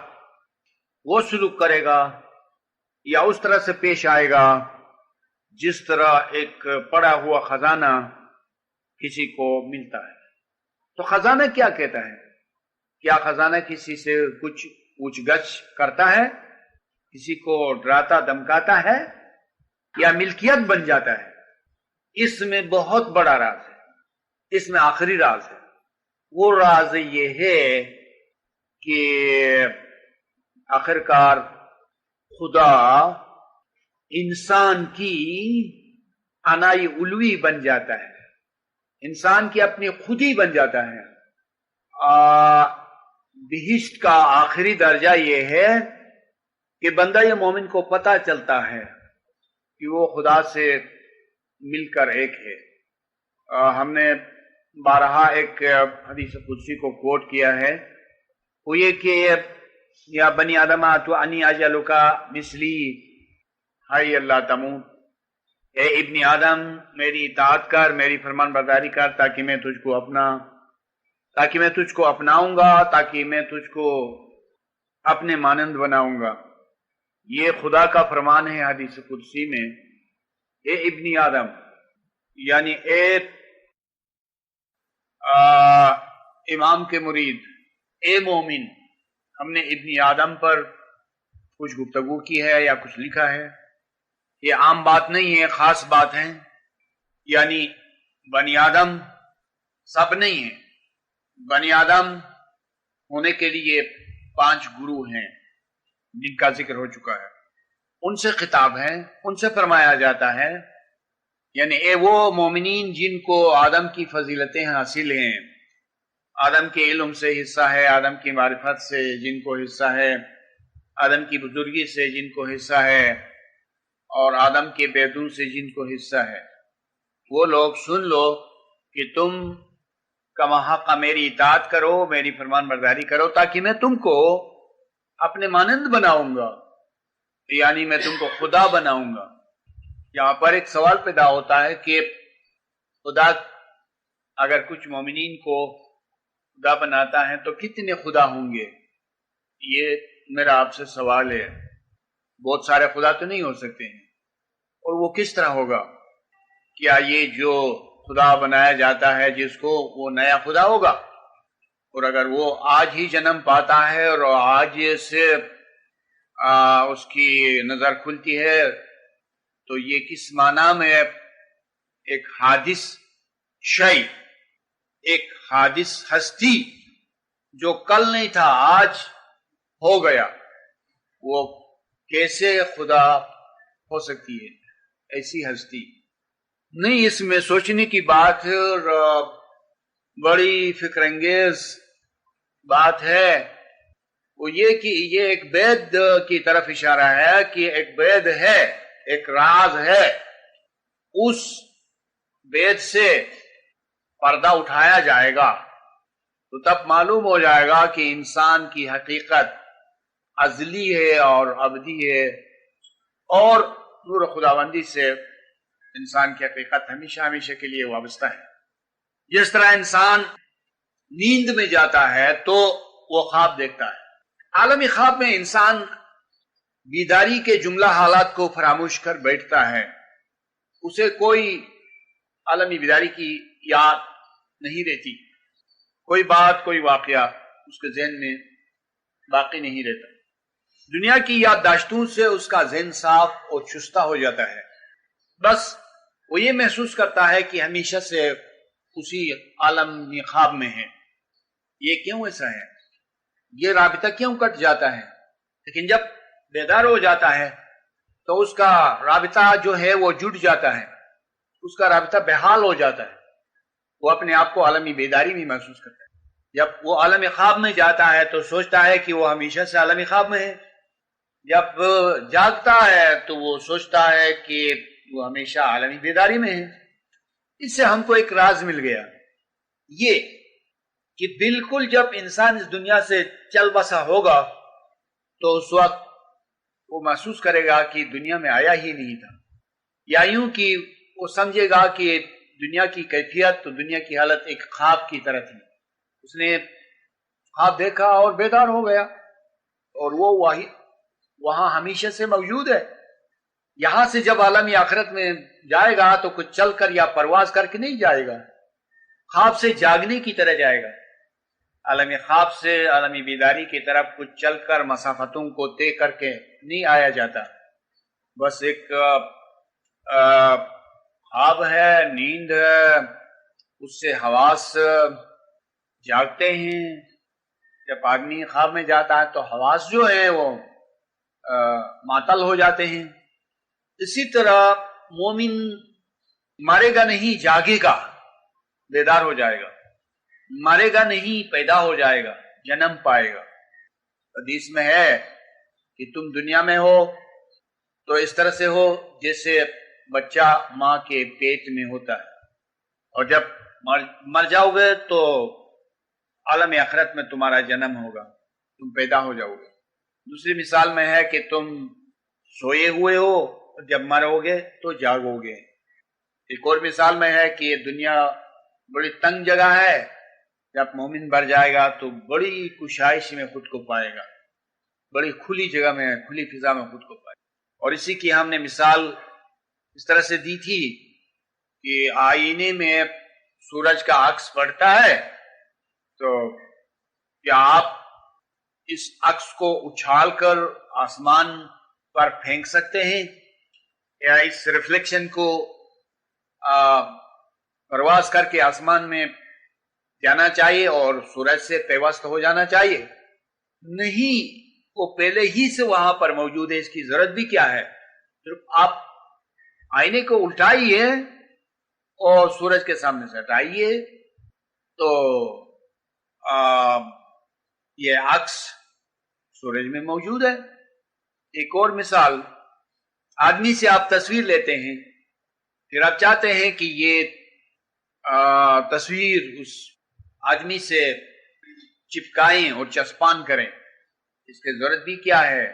Speaker 1: وہ سلوک کرے گا یا اس طرح سے پیش آئے گا جس طرح ایک پڑا ہوا خزانہ کسی کو ملتا ہے۔ تو خزانہ کیا کہتا ہے؟ کیا خزانہ کسی سے کچھ پوچھ گچھ کرتا ہے، کسی کو ڈراتا دمکاتا ہے، یا ملکیت بن جاتا ہے؟ اس میں بہت بڑا راز ہے، اس میں آخری راز ہے۔ وہ راز یہ ہے کہ آخرکار خدا انسان کی عنائی علوی بن جاتا ہے، انسان کی اپنی خودی بن جاتا ہے۔ بہشت کا آخری درجہ یہ ہے کہ بندہ مومن کو پتہ چلتا ہے کہ وہ خدا سے مل کر ایک ہے۔ ہم نے بارہا ایک حدیث قدسی کو کوٹ کیا ہے، وہ یہ کہ یا بنی آدم تو انی اجلکا مثلی ہائی اللہ تموت، اے ابن آدم میری اطاعت کر، میری فرمان برداری کر، تاکہ میں تجھ کو اپناؤں گا، تاکہ میں تجھ کو اپنے مانند بناؤں گا۔ یہ خدا کا فرمان ہے حدیث قدسی میں، اے ابن آدم، یعنی اے امام کے مرید، اے مومن۔ ہم نے ابن آدم پر کچھ گفتگو کی ہے یا کچھ لکھا ہے، یہ عام بات نہیں ہے، خاص بات ہے، یعنی بنی آدم سب نہیں ہیں۔ بنی آدم ہونے کے لیے 5 گروہ ہیں جن کا ذکر ہو چکا ہے، ان سے خطاب ہے، ان سے فرمایا جاتا ہے، یعنی اے وہ مومنین جن کو آدم کی فضیلتیں حاصل ہیں، آدم کے علم سے حصہ ہے، آدم کی معرفت سے جن کو حصہ ہے، آدم کی بزرگی سے جن کو حصہ ہے، اور آدم کے بیدوں سے جن کو حصہ ہے، وہ لوگ سن لو کہ تم کما حق میری اطاعت کرو، میری فرمان برداری کرو، تاکہ میں تم کو اپنے مانند بناؤں گا، یعنی میں تم کو خدا بناؤں گا۔ یہاں پر ایک سوال پیدا ہوتا ہے کہ خدا اگر کچھ مومنین کو خدا بناتا ہے تو کتنے خدا ہوں گے؟ یہ میرا آپ سے سوال ہے۔ بہت سارے خدا تو نہیں ہو سکتے ہیں، اور وہ کس طرح ہوگا؟ کیا یہ جو خدا بنایا جاتا ہے جس کو، وہ نیا خدا ہوگا؟ اور اگر وہ آج ہی جنم پاتا ہے اور آج سے اس کی نظر کھلتی ہے تو یہ کس معنی میں ایک حادث شے، ایک حادث ہستی جو کل نہیں تھا آج ہو گیا، وہ کیسے خدا ہو سکتی ہے ایسی ہستی؟ نہیں، اس میں سوچنے کی بات ہے اور بڑی فکر انگیز بات ہے، وہ یہ کہ یہ ایک بید کی طرف اشارہ ہے کہ ایک بید ہے، ایک راز ہے، اس بید سے پردہ اٹھایا جائے گا تو تب معلوم ہو جائے گا کہ انسان کی حقیقت ازلی ہے اور ابدی ہے، اور نور خداوندی سے انسان کی حقیقت ہمیشہ ہمیشہ کے لیے وابستہ ہے۔ جس طرح انسان نیند میں جاتا ہے تو وہ خواب دیکھتا ہے، عالمی خواب میں انسان بیداری کے جملہ حالات کو فراموش کر بیٹھتا ہے، اسے کوئی عالمی بیداری کی یاد نہیں رہتی، کوئی بات کوئی واقعہ اس کے ذہن میں باقی نہیں رہتا، دنیا کی یادداشتوں سے اس کا ذہن صاف اور شستہ ہو جاتا ہے، بس وہ یہ محسوس کرتا ہے کہ ہمیشہ سے اسی عالمی خواب میں ہے۔ یہ کیوں ایسا ہے؟ یہ رابطہ کیوں کٹ جاتا ہے؟ لیکن جب بیدار ہو جاتا ہے تو اس کا رابطہ جو ہے وہ جڑ جاتا ہے، اس کا رابطہ بحال ہو جاتا ہے، وہ اپنے آپ کو عالمی بیداری میں محسوس کرتا ہے۔ جب وہ عالمی خواب میں جاتا ہے تو سوچتا ہے کہ وہ ہمیشہ سے عالمی خواب میں ہے، جب جاگتا ہے تو وہ سوچتا ہے کہ وہ ہمیشہ عالمی بیداری میں ہے۔ اس سے ہم کو ایک راز مل گیا، یہ کہ بالکل جب انسان اس دنیا سے چل بسا ہوگا تو اس وقت وہ محسوس کرے گا کہ دنیا میں آیا ہی نہیں تھا، یا یوں کہ وہ سمجھے گا کہ دنیا کی کیفیت تو دنیا کی حالت ایک خواب کی طرح تھی، اس نے خواب دیکھا اور بیدار ہو گیا، اور وہ وہاں ہمیشہ سے موجود ہے۔ یہاں سے جب عالمی آخرت میں جائے گا تو کچھ چل کر یا پرواز کر کے نہیں جائے گا، خواب سے جاگنے کی طرح جائے گا، عالمی خواب سے عالمی بیداری کی طرف کچھ چل کر مسافتوں کو طے کر کے نہیں آیا جاتا، بس ایک خواب ہے، نیند ہے، اس سے حواس جاگتے ہیں۔ جب آدمی خواب میں جاتا ہے تو حواس جو ہیں وہ معطل ہو جاتے ہیں۔ اسی طرح مومن مرے گا نہیں، جاگے گا، بیدار ہو جائے گا، مرے گا نہیں، پیدا ہو جائے گا، جنم پائے گا۔ حدیث میں ہے کہ تم دنیا میں ہو تو اس طرح سے ہو جیسے بچہ ماں کے پیٹ میں ہوتا ہے، اور جب مر جاؤ گے تو عالم آخرت میں تمہارا جنم ہوگا، تم پیدا ہو جاؤ گے۔ دوسری مثال میں ہے کہ تم سوئے ہوئے ہو، جب مرو گے تو جاگو گے۔ ایک اور مثال میں ہے کہ یہ دنیا بڑی تنگ جگہ ہے، جب مومن بھر جائے گا تو بڑی کشائش میں خود کو پائے گا، بڑی کھلی جگہ میں، کھلی فضا میں خود کو پائے گا۔ اور اسی کی ہم نے مثال اس طرح سے دی تھی کہ آئینے میں سورج کا عکس پڑتا ہے تو کیا آپ اس عکس کو اچھال کر آسمان پر پھینک سکتے ہیں، یا اس ریفلیکشن کو پرواز کر کے آسمان میں جانا چاہیے اور سورج سے پیوست ہو جانا چاہیے؟ نہیں، وہ پہلے ہی سے وہاں پر موجود ہے، اس کی ضرورت بھی کیا ہے؟ صرف آپ آئینے کو الٹائیے اور سورج کے سامنے سے ہٹائیے تو یہ عکس سورج میں موجود ہے۔ ایک اور مثال، آدمی سے آپ تصویر لیتے ہیں، پھر آپ چاہتے ہیں کہ یہ تصویر اس آدمی سے چپکائیں اور چسپان کریں، اس کی ضرورت بھی کیا ہے؟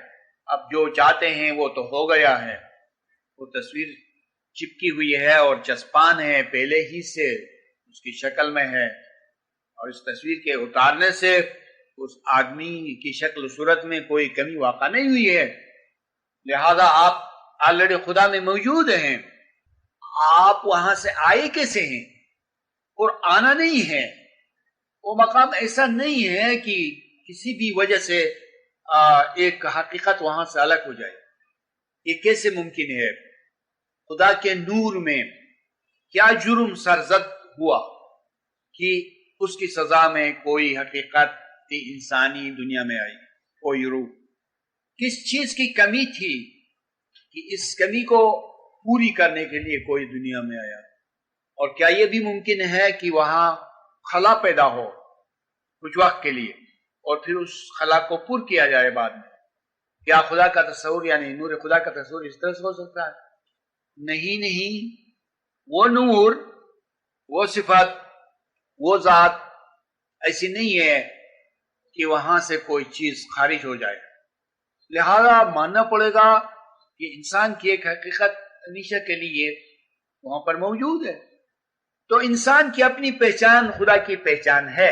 Speaker 1: اب جو چاہتے ہیں وہ تو ہو گیا ہے، وہ تصویر چپکی ہوئی ہے اور چسپان ہے، پہلے ہی سے اس کی شکل میں ہے، اور اس تصویر کے اتارنے سے اس آدمی کی شکل صورت میں کوئی کمی واقع نہیں ہوئی ہے، لہذا آپ آلریڈی خدا میں موجود ہیں۔ آپ وہاں سے آئے کیسے ہیں؟ اور آنا نہیں ہے، وہ مقام ایسا نہیں ہے کہ کسی بھی وجہ سے ایک حقیقت وہاں سے الگ ہو جائے، یہ کیسے ممکن ہے؟ خدا کے نور میں کیا جرم سرزد ہوا کہ اس کی سزا میں کوئی حقیقت انسانی دنیا میں آئی، کوئی روح؟ کس چیز کی کمی تھی کہ اس کمی کو پوری کرنے کے لیے کوئی دنیا میں آیا؟ اور کیا یہ بھی ممکن ہے کہ وہاں خلا پیدا ہو کچھ وقت کے لیے اور پھر اس خلا کو پر کیا جائے بعد میں؟ کیا خدا کا تصور یعنی نور خدا کا تصور اس طرح سے ہو سکتا ہے؟ نہیں، وہ نور، وہ صفت، وہ ذات ایسی نہیں ہے کہ وہاں سے کوئی چیز خارج ہو جائے. لہذا ماننا پڑے گا کہ انسان کی ایک حقیقت ہمیشہ کے لیے وہاں پر موجود ہے. تو انسان کی اپنی پہچان خدا کی پہچان ہے،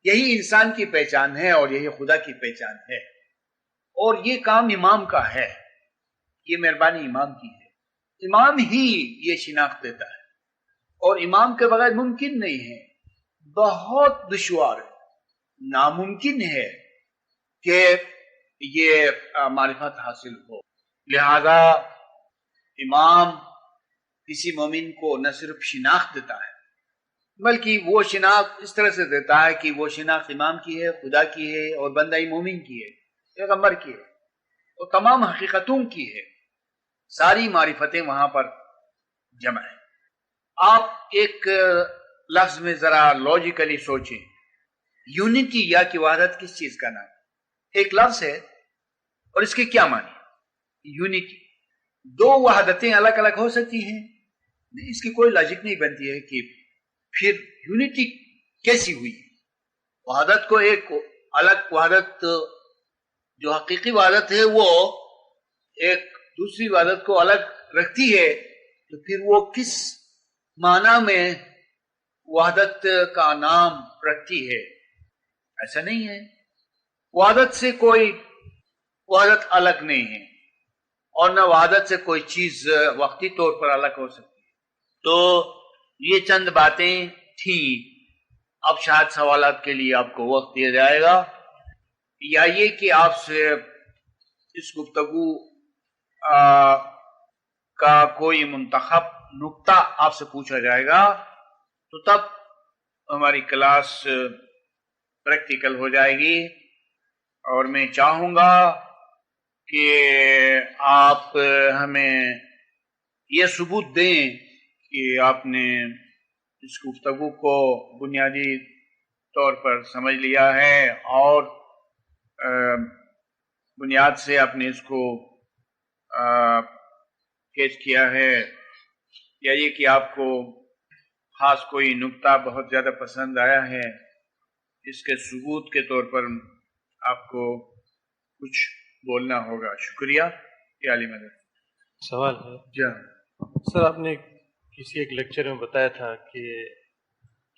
Speaker 1: یہی انسان کی پہچان ہے اور یہی خدا کی پہچان ہے. اور یہ کام امام کا ہے، یہ مہربانی امام کی ہے. امام ہی یہ شناخت دیتا ہے اور امام کے بغیر ممکن نہیں ہے، بہت دشوار ہے، ناممکن ہے کہ یہ معرفت حاصل ہو. لہذا امام کسی مومن کو نہ صرف شناخت دیتا ہے بلکہ وہ شناخت اس طرح سے دیتا ہے کہ وہ شناخت امام کی ہے، خدا کی ہے اور بندہ مومن کی ہے، پیغمبر کی ہے اور تمام حقیقتوں کی ہے. ساری معرفتیں وہاں پر جمع ہیں. آپ ایک لفظ میں ذرا لاجیکلی سوچیں، یونٹی یا کہ وحدت کس چیز کا نام؟ ایک لفظ ہے اور اس کے کیا معنی؟ یونٹی. دو وحدتیں الگ الگ ہو سکتی ہیں؟ نہیں، اس کی کوئی لاجک نہیں بنتی ہے کہ پھر یونٹی کیسی ہوئی؟ وحدت کو ایک الگ وحدت جو حقیقی وحدت ہے وہ ایک دوسری وحدت کو الگ رکھتی ہے، تو پھر وہ کس معنی میں وحدت کا نام رکھتی ہے؟ ایسا نہیں ہے. وحدت سے کوئی وحدت الگ نہیں ہے اور نہ وحدت سے کوئی چیز وقتی طور پر الگ ہو سکتی ہے. تو یہ چند باتیں تھیں. اب شاید سوالات کے لیے آپ کو وقت دیا جائے گا، یا یہ کہ آپ سے اس گفتگو کا کوئی منتخب نقطہ آپ سے پوچھا جائے گا، تو تب ہماری کلاس پریکٹیکل ہو جائے گی. اور میں چاہوں گا کہ آپ ہمیں یہ ثبوت دیں کہ آپ نے اس گفتگو کو بنیادی طور پر سمجھ لیا ہے اور بنیاد سے آپ نے اس کو کیچ کیا ہے، یا یہ کہ آپ کو خاص کوئی نقطہ بہت زیادہ پسند آیا ہے. اس کے ثبوت کے طور پر آپ کو کچھ بولنا ہوگا. شکریہ. یہ علی مدد
Speaker 2: سوال ہے.
Speaker 1: جی
Speaker 2: سر، آپ نے کسی ایک لیکچر میں بتایا تھا کہ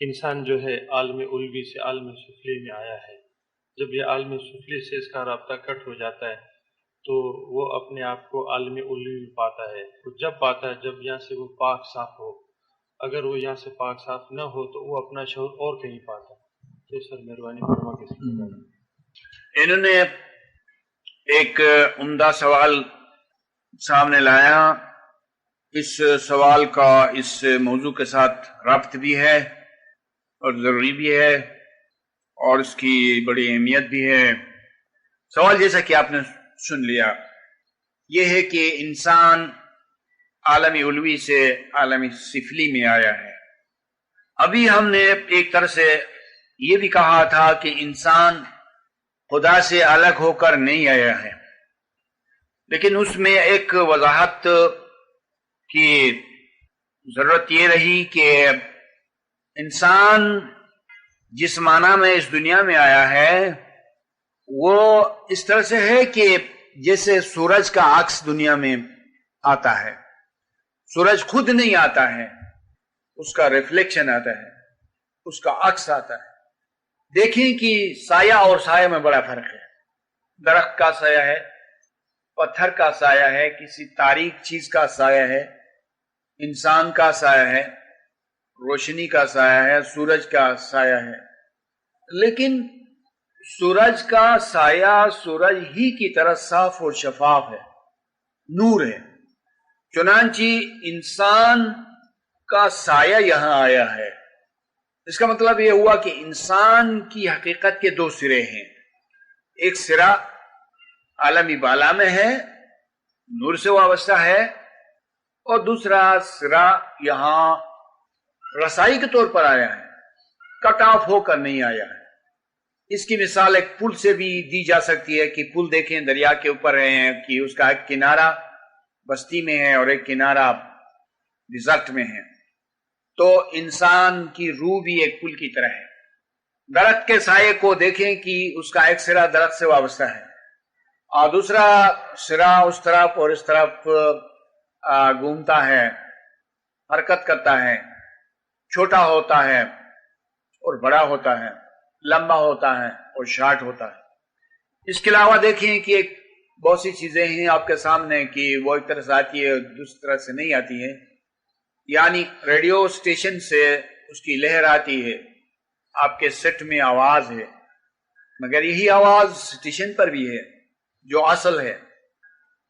Speaker 2: انسان جو ہے عالم علوی سے عالم سفلی میں آیا ہے. جب یہ عالم سفلی سے اس کا رابطہ کٹ ہو جاتا ہے تو وہ اپنے آپ کو عالم علوی میں پاتا ہے. وہ جب پاتا ہے جب یہاں سے وہ پاک صاف ہو. اگر وہ یہاں سے پاک صاف نہ ہو تو وہ اپنا شعور اور کہیں پاتا ہے. تو سر مہربانی فرما کے سمجھائیں.
Speaker 1: انہوں نے ایک عمدہ سوال سامنے لایا. اس سوال کا اس موضوع کے ساتھ ربط بھی ہے اور ضروری بھی ہے اور اس کی بڑی اہمیت بھی ہے. سوال جیسا کہ آپ نے سن لیا یہ ہے کہ انسان عالم علوی سے عالم سفلی میں آیا ہے. ابھی ہم نے ایک طرح سے یہ بھی کہا تھا کہ انسان خدا سے الگ ہو کر نہیں آیا ہے، لیکن اس میں ایک وضاحت کی ضرورت یہ رہی کہ انسان جس معنی میں اس دنیا میں آیا ہے وہ اس طرح سے ہے کہ جیسے سورج کا عکس دنیا میں آتا ہے. سورج خود نہیں آتا ہے، اس کا ریفلیکشن آتا ہے، اس کا عکس آتا ہے. دیکھیں کہ سایہ اور سایہ میں بڑا فرق ہے. درخت کا سایہ ہے، پتھر کا سایہ ہے، کسی تاریک چیز کا سایہ ہے، انسان کا سایہ ہے، روشنی کا سایہ ہے، سورج کا سایہ ہے. لیکن سورج کا سایہ سورج ہی کی طرح صاف اور شفاف ہے، نور ہے. چنانچہ انسان کا سایہ یہاں آیا ہے. اس کا مطلب یہ ہوا کہ انسان کی حقیقت کے دو سرے ہیں. ایک سرا عالمی بالا میں ہے، نور سے وابستہ ہے، اور دوسرا سرا یہاں رسائی کے طور پر آیا ہے، کٹ آف ہو کر نہیں آیا ہے. اس کی مثال ایک پل سے بھی دی جا سکتی ہے کہ پل دیکھیں دریا کے اوپر ہیں کہ اس کا ایک کنارہ بستی میں ہے اور ایک کنارہ ڈیزرٹ میں ہے. تو انسان کی روح بھی ایک پل کی طرح ہے. درخت کے سائے کو دیکھیں کہ اس کا ایک سرا درخت سے وابستہ ہے اور دوسرا سرا اس طرف اور اس طرف گھومتا ہے، حرکت کرتا ہے، چھوٹا ہوتا ہے اور بڑا ہوتا ہے، لمبا ہوتا ہے اور شارٹ ہوتا ہے. اس کے علاوہ دیکھیں کہ ایک بہت سی چیزیں ہیں آپ کے سامنے کہ وہ ایک طرح سے آتی ہے دوسری طرح سے نہیں آتی ہے. یعنی ریڈیو اسٹیشن سے اس کی لہر آتی ہے، آپ کے سیٹ میں آواز ہے، مگر یہی آواز اسٹیشن پر بھی ہے جو اصل ہے.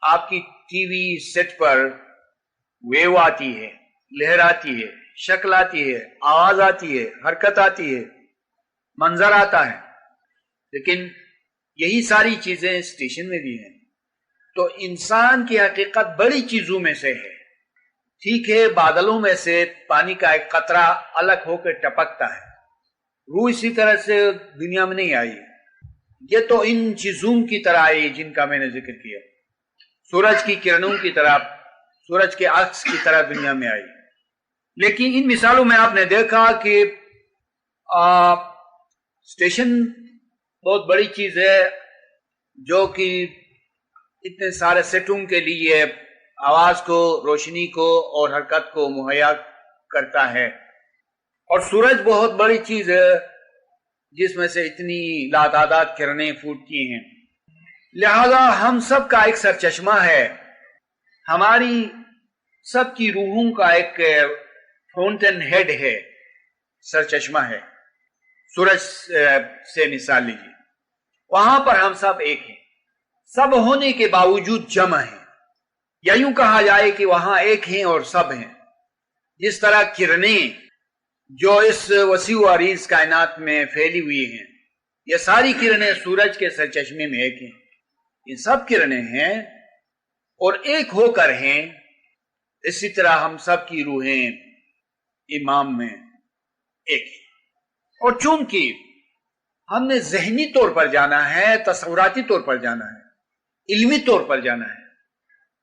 Speaker 1: آپ کی ٹی وی سیٹ پر ویو آتی ہے، لہر آتی ہے، شکل آتی ہے، آواز آتی ہے، حرکت آتی ہے، منظر آتا ہے، لیکن یہی ساری چیزیں اسٹیشن میں بھی ہیں. تو انسان کی حقیقت بڑی چیزوں میں سے ہے. ٹھیک ہے، بادلوں میں سے پانی کا ایک قطرہ الگ ہو کے ٹپکتا ہے. روح اسی طرح سے دنیا میں نہیں آئی. یہ تو ان چیزوں کی طرح آئی جن کا میں نے ذکر کیا. سورج کی کرنوں کی طرح، سورج کے عکس کی طرح دنیا میں آئی. لیکن ان مثالوں میں آپ نے دیکھا کہ اسٹیشن بہت بڑی چیز ہے جو کہ اتنے سارے سیٹوں کے لیے آواز کو، روشنی کو اور حرکت کو مہیا کرتا ہے. اور سورج بہت بڑی چیز ہے جس میں سے اتنی لاتعداد کرنیں پھوٹتی ہیں. لہذا ہم سب کا ایک سرچشمہ ہے، ہماری سب کی روحوں کا ایک فاؤنٹین ہیڈ ہے، سرچشمہ ہے. سورج سے مثال لیجیے، وہاں پر ہم سب ایک ہیں، سب ہونے کے باوجود جمع ہیں. یا یوں کہا جائے کہ وہاں ایک ہیں اور سب ہیں. جس طرح کرنیں جو اس وسیع و عریض کائنات میں پھیلی ہوئی ہیں، یہ ساری کرنیں سورج کے سرچشمے میں ایک ہیں. یہ سب کرنیں ہیں اور ایک ہو کر ہیں. اسی طرح ہم سب کی روحیں امام میں ایک ہیں. اور چونکہ ہم نے ذہنی طور پر جانا ہے، تصوراتی طور پر جانا ہے، علمی طور پر جانا ہے،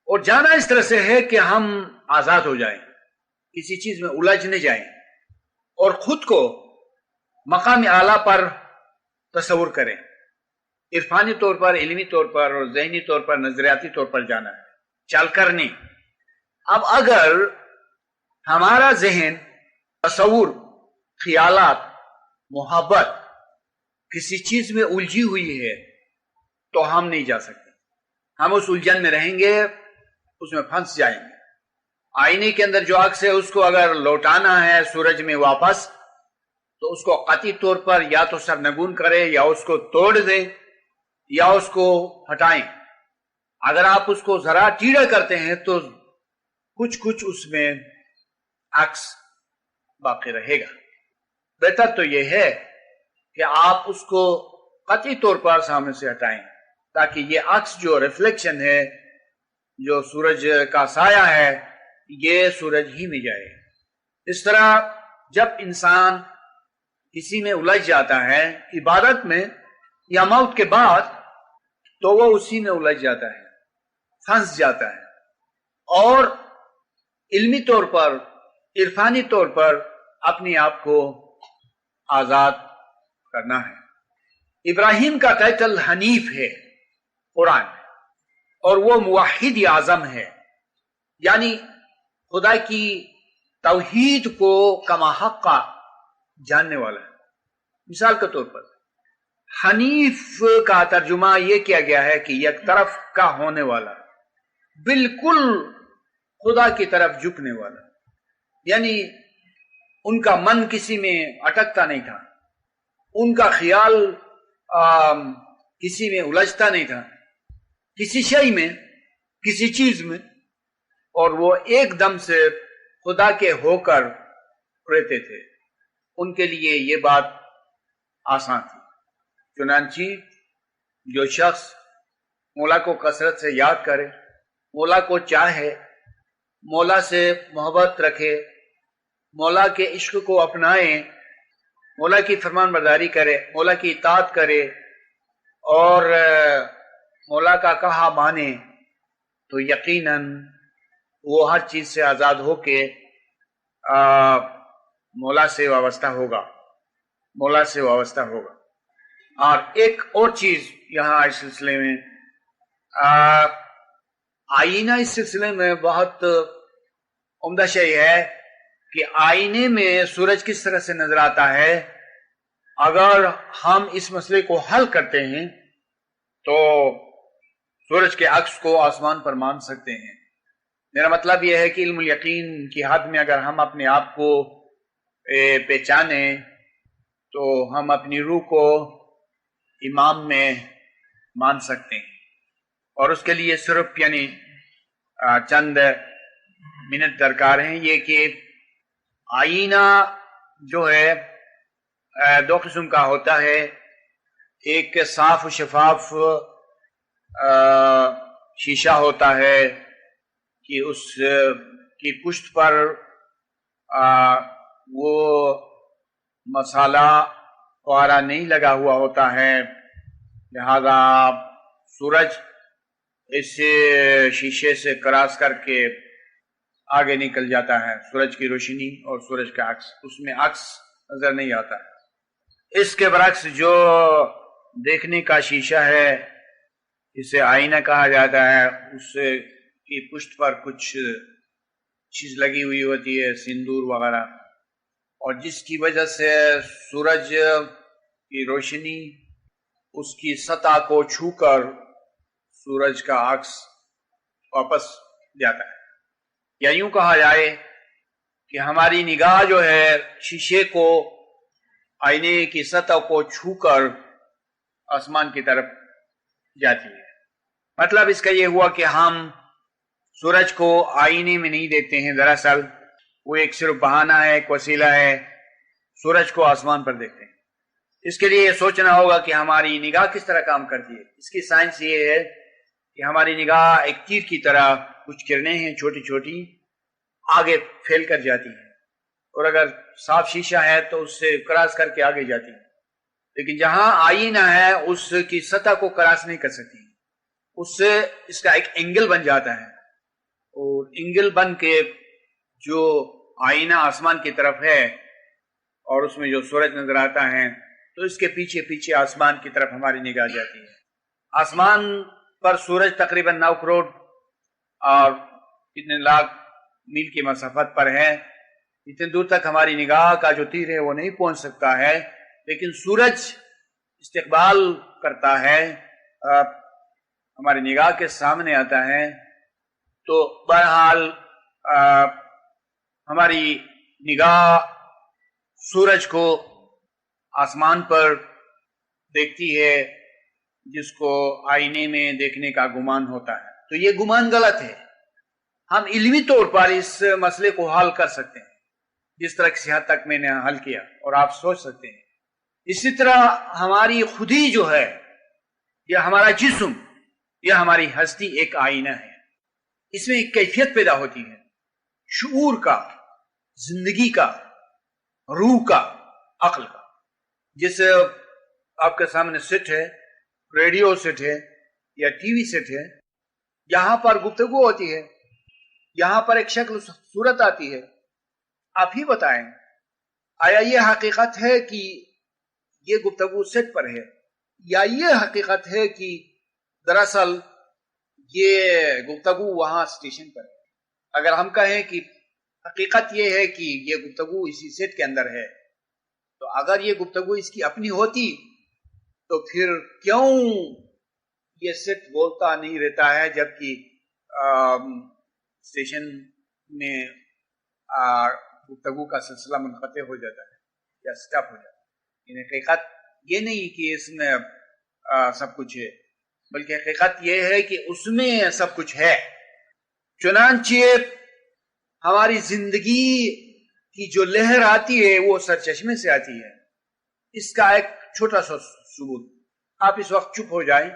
Speaker 1: اور جانا اس طرح سے ہے کہ ہم آزاد ہو جائیں، کسی چیز میں الجھ نہ جائیں اور خود کو مقام اعلیٰ پر تصور کریں. عرفانی طور پر، علمی طور پر اور ذہنی طور پر، نظریاتی طور پر جانا ہے، چل کر نہیں. اب اگر ہمارا ذہن، تصور، خیالات، محبت کسی چیز میں الجھی ہوئی ہے تو ہم نہیں جا سکتے. ہم اس الجھن میں رہیں گے، اس میں پھنس جائیں گے. آئینے کے اندر جو عکس ہے اس کو اگر لوٹانا ہے سورج میں واپس، تو اس کو قطعی طور پر یا تو سرنگون کرے یا اس کو توڑ دیں یا اس کو ہٹائیں. اگر آپ اس کو ذرا ٹیڑھا کرتے ہیں تو کچھ اس میں عکس باقی رہے گا. بہتر تو یہ ہے کہ آپ اس کو قطعی طور پر سامنے سے ہٹائیں تاکہ یہ عکس جو ریفلیکشن ہے، جو سورج کا سایہ ہے، یہ سورج ہی میں جائے. اس طرح جب انسان کسی میں الجھ جاتا ہے عبادت میں یا موت کے بعد، تو وہ اسی میں الجھ جاتا ہے، پھنس جاتا ہے. اور علمی طور پر، عرفانی طور پر اپنے آپ کو آزاد کرنا ہے. ابراہیم کا ٹائٹل حنیف ہے قرآن میں، اور وہ موحد اعظم ہے، یعنی خدا کی توحید کو کما حق جاننے والا ہے. مثال کے طور پر حنیف کا ترجمہ یہ کیا گیا ہے کہ یک طرف کا ہونے والا، بالکل خدا کی طرف جھکنے والا. یعنی ان کا من کسی میں اٹکتا نہیں تھا، ان کا خیال کسی میں الجھتا نہیں تھا، کسی شے میں، کسی چیز میں. اور وہ ایک دم سے خدا کے ہو کر رہتے تھے، ان کے لیے یہ بات آسان تھی۔ چنانچہ جو شخص مولا کو کثرت سے یاد کرے، مولا کو چاہے، مولا سے محبت رکھے، مولا کے عشق کو اپنائے، مولا کی فرمان برداری کرے، مولا کی اطاعت کرے اور مولا کا کہا مانے، تو یقیناً وہ ہر چیز سے آزاد ہو کے مولا سے وابستہ ہوگا، مولا سے وابستہ ہوگا۔ اور ایک اور چیز یہاں اس سلسلے میں آئینہ اس سلسلے میں بہت عمدہ شے ہے کہ آئینے میں سورج کس طرح سے نظر آتا ہے۔ اگر ہم اس مسئلے کو حل کرتے ہیں تو سورج کے عکس کو آسمان پر مان سکتے ہیں۔ میرا مطلب یہ ہے کہ علم الیقین کی حد میں اگر ہم اپنے آپ کو پہچانیں تو ہم اپنی روح کو امام میں مان سکتے ہیں، اور اس کے لیے صرف چند منٹ درکار ہیں۔ یہ کہ آئینہ جو ہے دو قسم کا ہوتا ہے، ایک صاف و شفاف شیشہ ہوتا ہے کہ اس کی پشت پر وہ مسالہ فوارہ نہیں لگا ہوا ہوتا ہے، لہذا سورج اس شیشے سے کراس کر کے آگے نکل جاتا ہے، سورج کی روشنی اور سورج کا عکس اس میں عکس نظر نہیں آتا ہے۔ اس کے برعکس جو دیکھنے کا شیشہ ہے، اسے آئینہ کہا جاتا ہے، اس کی پشت پر کچھ چیز لگی ہوئی ہوتی ہے، سندور وغیرہ، اور جس کی وجہ سے سورج کی روشنی اس کی سطح کو چھو کر سورج کا عکس واپس جاتا ہے۔ یا یوں کہا جائے کہ ہماری نگاہ جو ہے شیشے کو، آئینے کی سطح کو چھو کر آسمان کی طرف جاتی ہے۔ مطلب اس کا یہ ہوا کہ ہم سورج کو آئینے میں نہیں دیکھتے ہیں، دراصل وہ ایک صرف بہانہ ہے، ایک وسیلہ ہے، سورج کو آسمان پر دیکھتے ہیں۔ اس کے لیے یہ سوچنا ہوگا کہ ہماری نگاہ کس طرح کام کرتی ہے۔ اس کی سائنس یہ ہے کہ ہماری نگاہ ایک تیر کی طرح کچھ کرنیں ہیں چھوٹی چھوٹی، آگے پھیل کر جاتی ہیں، اور اگر صاف شیشہ ہے تو اس سے کراس کر کے آگے جاتی ہیں، لیکن جہاں آئینہ ہے اس کی سطح کو کراس نہیں کر سکتی، اس سے اس کا ایک اینگل بن جاتا ہے، اور اینگل بن کے جو آئینہ آسمان کی طرف ہے اور اس میں جو سورج نظر آتا ہے، تو اس کے پیچھے پیچھے آسمان کی طرف ہماری نگاہ جاتی ہے۔ آسمان پر سورج تقریباً 9 کروڑ اور کتنے لاکھ میل کی مسافت پر ہے، اتنے دور تک ہماری نگاہ کا جو تیر ہے وہ نہیں پہنچ سکتا ہے، لیکن سورج استقبال کرتا ہے، ہماری نگاہ کے سامنے آتا ہے۔ تو بہرحال ہماری نگاہ سورج کو آسمان پر دیکھتی ہے، جس کو آئینے میں دیکھنے کا گمان ہوتا ہے۔ تو یہ گمان غلط ہے۔ ہم علمی طور پر اس مسئلے کو حل کر سکتے ہیں، جس طرح کسی حد تک میں نے حل کیا، اور آپ سوچ سکتے ہیں۔ اسی طرح ہماری خودی جو ہے، یا ہمارا جسم یا ہماری ہستی ایک آئینہ ہے، اس میں ایک کیفیت پیدا ہوتی ہے، شعور کا، زندگی کا، روح کا، عقل کا۔ جیسے آپ کے سامنے سیٹ ہے، ریڈیو سیٹ ہے یا ٹی وی سیٹ ہے، یہاں پر گفتگو ہوتی ہے، یہاں پر ایک شکل صورت آتی ہے۔ آپ ہی بتائیں، آیا یہ حقیقت ہے کہ یہ گفتگو سیٹ پر ہے، یا یہ حقیقت ہے کہ دراصل یہ گفتگو وہاں اسٹیشن پر ہے؟ اگر ہم کہیں کہ حقیقت یہ ہے کہ یہ گفتگو اسی سیٹ کے اندر ہے، تو اگر یہ گفتگو اس کی اپنی ہوتی تو پھر کیوں یہ سیٹ بولتا نہیں رہتا ہے، جبکہ اسٹیشن میں گفتگو کا سلسلہ منقطع ہو جاتا ہے یا سٹاپ ہو جاتا ہے؟ یعنی حقیقت یہ نہیں کہ اس میں سب کچھ ہے، بلکہ حقیقت یہ ہے کہ اس میں سب کچھ ہے، چنانچہ ہماری زندگی کی جو لہر آتی ہے وہ سرچشمے سے آتی ہے. اس کا ایک چھوٹا سا ثبوت، آپ اس وقت چپ ہو جائیں،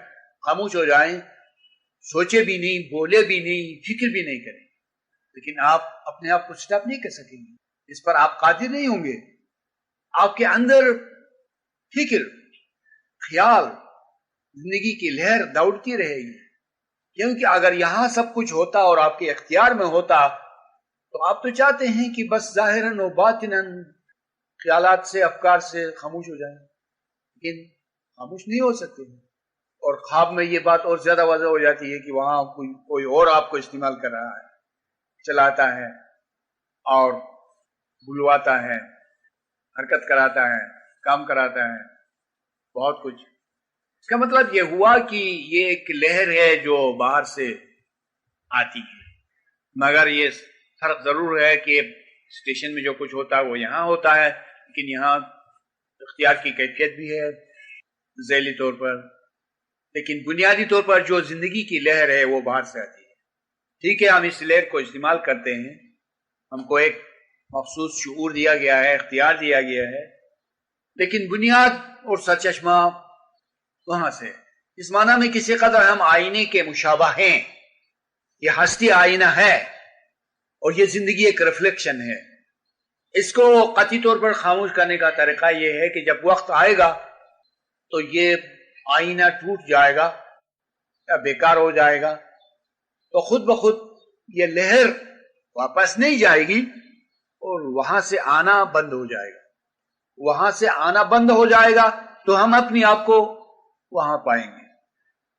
Speaker 1: خاموش ہو جائیں، سوچے بھی نہیں، بولے بھی نہیں، فکر بھی نہیں کریں، لیکن آپ اپنے آپ کو سٹاپ نہیں کر سکیں گے. اس پر آپ قادر نہیں ہوں گے. آپ کے اندر فکر، خیال، زندگی کی لہر دوڑتی رہے گی. کیونکہ اگر یہاں سب کچھ ہوتا اور آپ کے اختیار میں ہوتا تو آپ تو چاہتے ہیں کہ بس ظاہراً و باطناً خیالات سے، افکار سے خاموش ہو جائیں، لیکن خاموش نہیں ہو سکتے. اور خواب میں یہ بات اور زیادہ واضح ہو جاتی ہے کہ وہاں کوئی اور آپ کو استعمال کر رہا ہے، چلاتا ہے اور بلواتا ہے، حرکت کراتا ہے، کام کراتا ہے، بہت کچھ. اس کا مطلب یہ ہوا کہ یہ ایک لہر ہے جو باہر سے آتی ہے. مگر یہ فرق ضرور ہے کہ اسٹیشن میں جو کچھ ہوتا ہے وہ یہاں ہوتا ہے، لیکن یہاں اختیار کی کیفیت بھی ہے ذیلی طور پر. لیکن بنیادی طور پر جو زندگی کی لہر ہے وہ باہر سے آتی ہے. ٹھیک ہے، ہم اس لہر کو استعمال کرتے ہیں، ہم کو ایک مخصوص شعور دیا گیا ہے، اختیار دیا گیا ہے، لیکن بنیاد اور سرچشمہ وہاں سے. اس معنی میں کسی قدر ہم آئینے کے مشابہ ہیں. یہ ہستی آئینہ ہے اور یہ زندگی ایک ریفلیکشن ہے. اس کو قطعی طور پر خاموش کرنے کا طریقہ یہ ہے کہ جب وقت آئے گا تو یہ آئینہ ٹوٹ جائے گا یا بیکار ہو جائے گا، تو خود بخود یہ لہر واپس نہیں جائے گی اور وہاں سے آنا بند ہو جائے گا. وہاں سے آنا بند ہو جائے گا تو ہم اپنے آپ کو وہاں پائیں گے.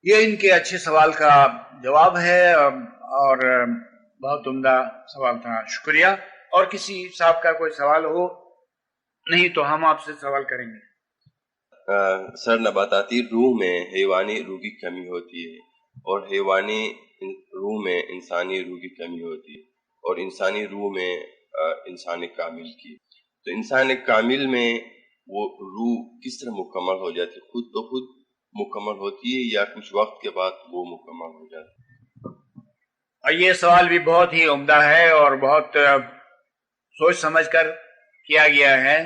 Speaker 1: یہ ان کے اچھے سوال کا جواب ہے اور بہت عمدہ سوال تھا. شکریہ. اور کسی صاحب کا کوئی سوال ہو؟ نہیں تو ہم آپ سے سوال کریں گے.
Speaker 3: سر، نباتاتی روح میں حیوانی روح کی کمی ہوتی ہے اور حیوانی روح میں انسانی روح کی کمی ہوتی ہے، اور انسانی روح میں انسان کامل کی. تو انسان کامل میں وہ روح کس طرح مکمل ہو جاتی ہے؟ خود بخود مکمل ہوتی ہے یا کچھ وقت کے بعد وہ مکمل ہو جاتی ہے؟
Speaker 1: یہ سوال بھی بہت ہی عمدہ ہے اور بہت سوچ سمجھ کر کیا گیا ہے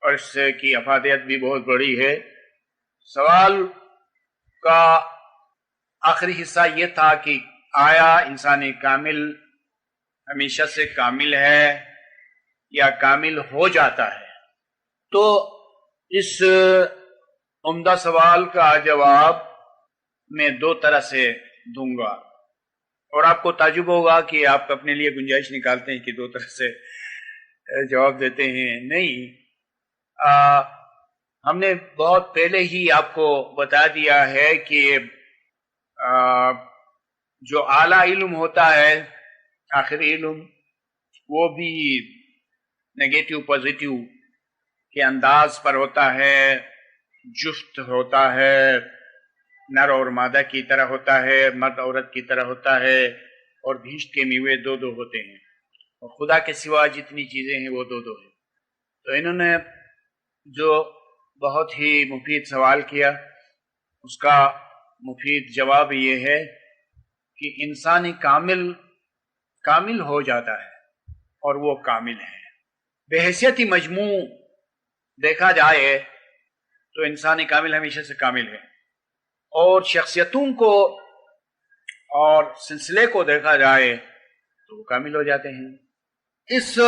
Speaker 1: اور اس کی افادیت بھی بہت بڑی ہے. سوال کا آخری حصہ یہ تھا کہ آیا انسان کامل ہمیشہ سے کامل ہے یا کامل ہو جاتا ہے؟ تو اس عمدہ سوال کا جواب میں دو طرح سے دوں گا، اور آپ کو تعجب ہوگا کہ آپ اپنے لیے گنجائش نکالتے ہیں کہ دو طرح سے جواب دیتے ہیں. نہیں، ہم نے بہت پہلے ہی آپ کو بتا دیا ہے کہ جو اعلیٰ علم ہوتا ہے، آخری علم، وہ بھی نیگیٹو پازیٹیو کے انداز پر ہوتا ہے، جفت ہوتا ہے، نر اور مادہ کی طرح ہوتا ہے، مرد عورت کی طرح ہوتا ہے، اور بھیشت کے میوے دو دو ہوتے ہیں، اور خدا کے سوا جتنی چیزیں ہیں وہ دو دو ہیں. تو انہوں نے جو بہت ہی مفید سوال کیا، اس کا مفید جواب یہ ہے کہ انسانی کامل ہو جاتا ہے اور وہ کامل ہے. بحیثیت مجموع دیکھا جائے تو انسانی کامل ہمیشہ سے کامل ہے، اور شخصیتوں کو اور سلسلے کو دیکھا جائے تو وہ کامل ہو جاتے ہیں. اس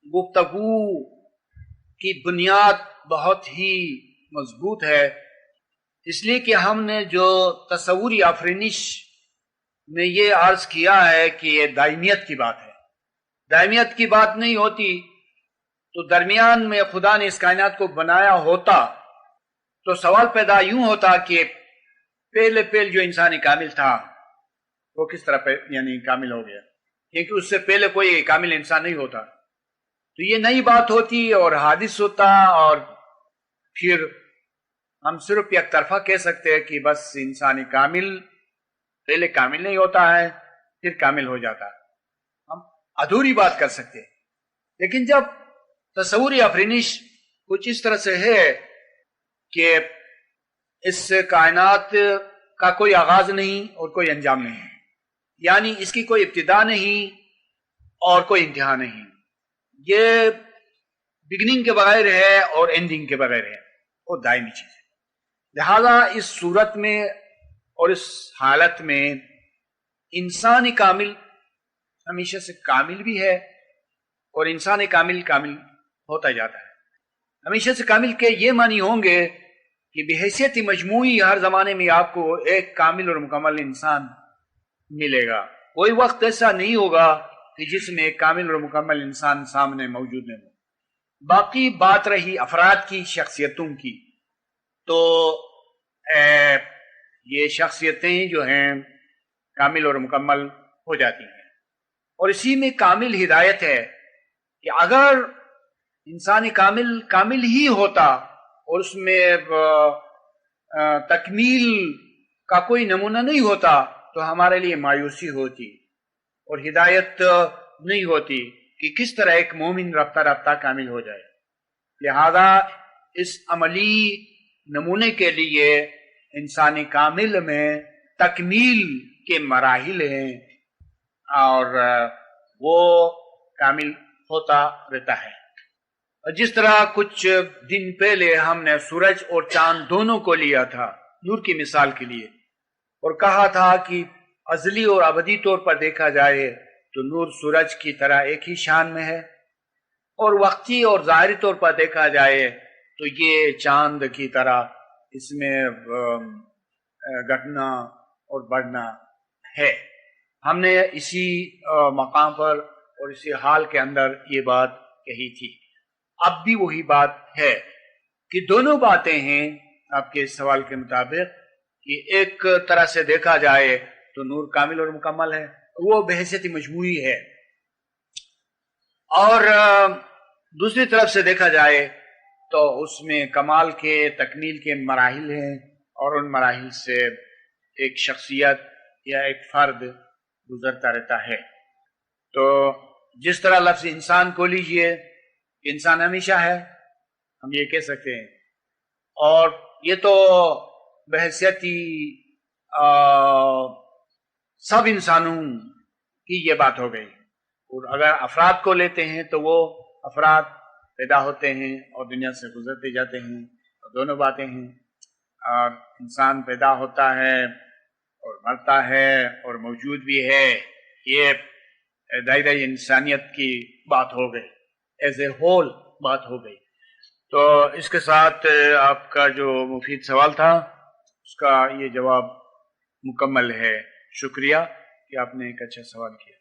Speaker 1: گفتگو کی بنیاد بہت ہی مضبوط ہے، اس لیے کہ ہم نے جو تصوری آفرینش میں یہ عرض کیا ہے کہ یہ دائمیت کی بات ہے. دائمیت کی بات نہیں ہوتی تو درمیان میں خدا نے اس کائنات کو بنایا ہوتا تو سوال پیدا یوں ہوتا کہ پہلے جو انسانی کامل تھا وہ کس طرح یعنی کامل ہو گیا، کیونکہ اس سے پہلے کوئی کامل انسان نہیں ہوتا. تو یہ نئی بات ہوتی اور حادث ہوتا، اور پھر ہم صرف یک طرفہ کہہ سکتے ہیں کہ بس انسانی کامل پہلے کامل نہیں ہوتا ہے پھر کامل ہو جاتا ہے. ہم ادھوری بات کر سکتے ہیں. لیکن جب تصوری آفرینش کچھ اس طرح سے ہے کہ اس کائنات کا کوئی آغاز نہیں اور کوئی انجام نہیں، یعنی اس کی کوئی ابتدا نہیں اور کوئی انتہا نہیں، یہ بگننگ کے بغیر ہے اور اینڈنگ کے بغیر ہے، وہ دائمی چیز ہے۔ لہذا اس صورت میں اور اس حالت میں انسان کامل ہمیشہ سے کامل بھی ہے، اور انسان کامل کامل ہوتا جاتا ہے۔ ہمیشہ سے کامل کے یہ معنی ہوں گے کہ بحیثیت مجموعی ہر زمانے میں آپ کو ایک کامل اور مکمل انسان ملے گا، کوئی وقت ایسا نہیں ہوگا کہ جس میں ایک کامل اور مکمل انسان سامنے موجود نہیں ہو۔ باقی بات رہی افراد کی، شخصیتوں کی، تو یہ شخصیتیں جو ہیں کامل اور مکمل ہو جاتی ہیں، اور اسی میں کامل ہدایت ہے کہ اگر انسان کامل ہی ہوتا اور اس میں تکمیل کا کوئی نمونہ نہیں ہوتا تو ہمارے لیے مایوسی ہوتی اور ہدایت نہیں ہوتی کہ کس طرح ایک مومن رفتہ رفتہ کامل ہو جائے۔ لہذا اس عملی نمونے کے لیے انسانی کامل میں تکمیل کے مراحل ہیں، اور وہ کامل ہوتا رہتا ہے۔ جس طرح کچھ دن پہلے ہم نے سورج اور چاند دونوں کو لیا تھا نور کی مثال کے لیے، اور کہا تھا کہ ازلی اور ابدی طور پر دیکھا جائے تو نور سورج کی طرح ایک ہی شان میں ہے، اور وقتی اور ظاہری طور پر دیکھا جائے تو یہ چاند کی طرح اس میں گھٹنا اور بڑھنا ہے۔ ہم نے اسی مقام پر اور اسی حال کے اندر یہ بات کہی تھی، اب بھی وہی بات ہے کہ دونوں باتیں ہیں آپ کے سوال کے مطابق، کہ ایک طرح سے دیکھا جائے تو نور کامل اور مکمل ہے، وہ بحیثیت مجموعی ہے، اور دوسری طرف سے دیکھا جائے تو اس میں کمال کے تکمیل کے مراحل ہیں، اور ان مراحل سے ایک شخصیت یا ایک فرد گزرتا رہتا ہے۔ تو جس طرح لفظ انسان کو لیجئے، انسان ہمیشہ ہے، ہم یہ کہہ سکتے ہیں، اور یہ تو بحیثیتی سب انسانوں کی یہ بات ہو گئی، اور اگر افراد کو لیتے ہیں تو وہ افراد پیدا ہوتے ہیں اور دنیا سے گزرتے جاتے ہیں، اور دونوں باتیں ہیں، انسان پیدا ہوتا ہے اور مرتا ہے اور موجود بھی ہے، یہ دائرہ انسانیت کی بات ہو گئی، ایز اے ہول بات ہو گئی۔ تو اس کے ساتھ آپ کا جو مفید سوال تھا اس کا یہ جواب مکمل ہے۔ شکریہ کہ آپ نے ایک اچھا سوال کیا۔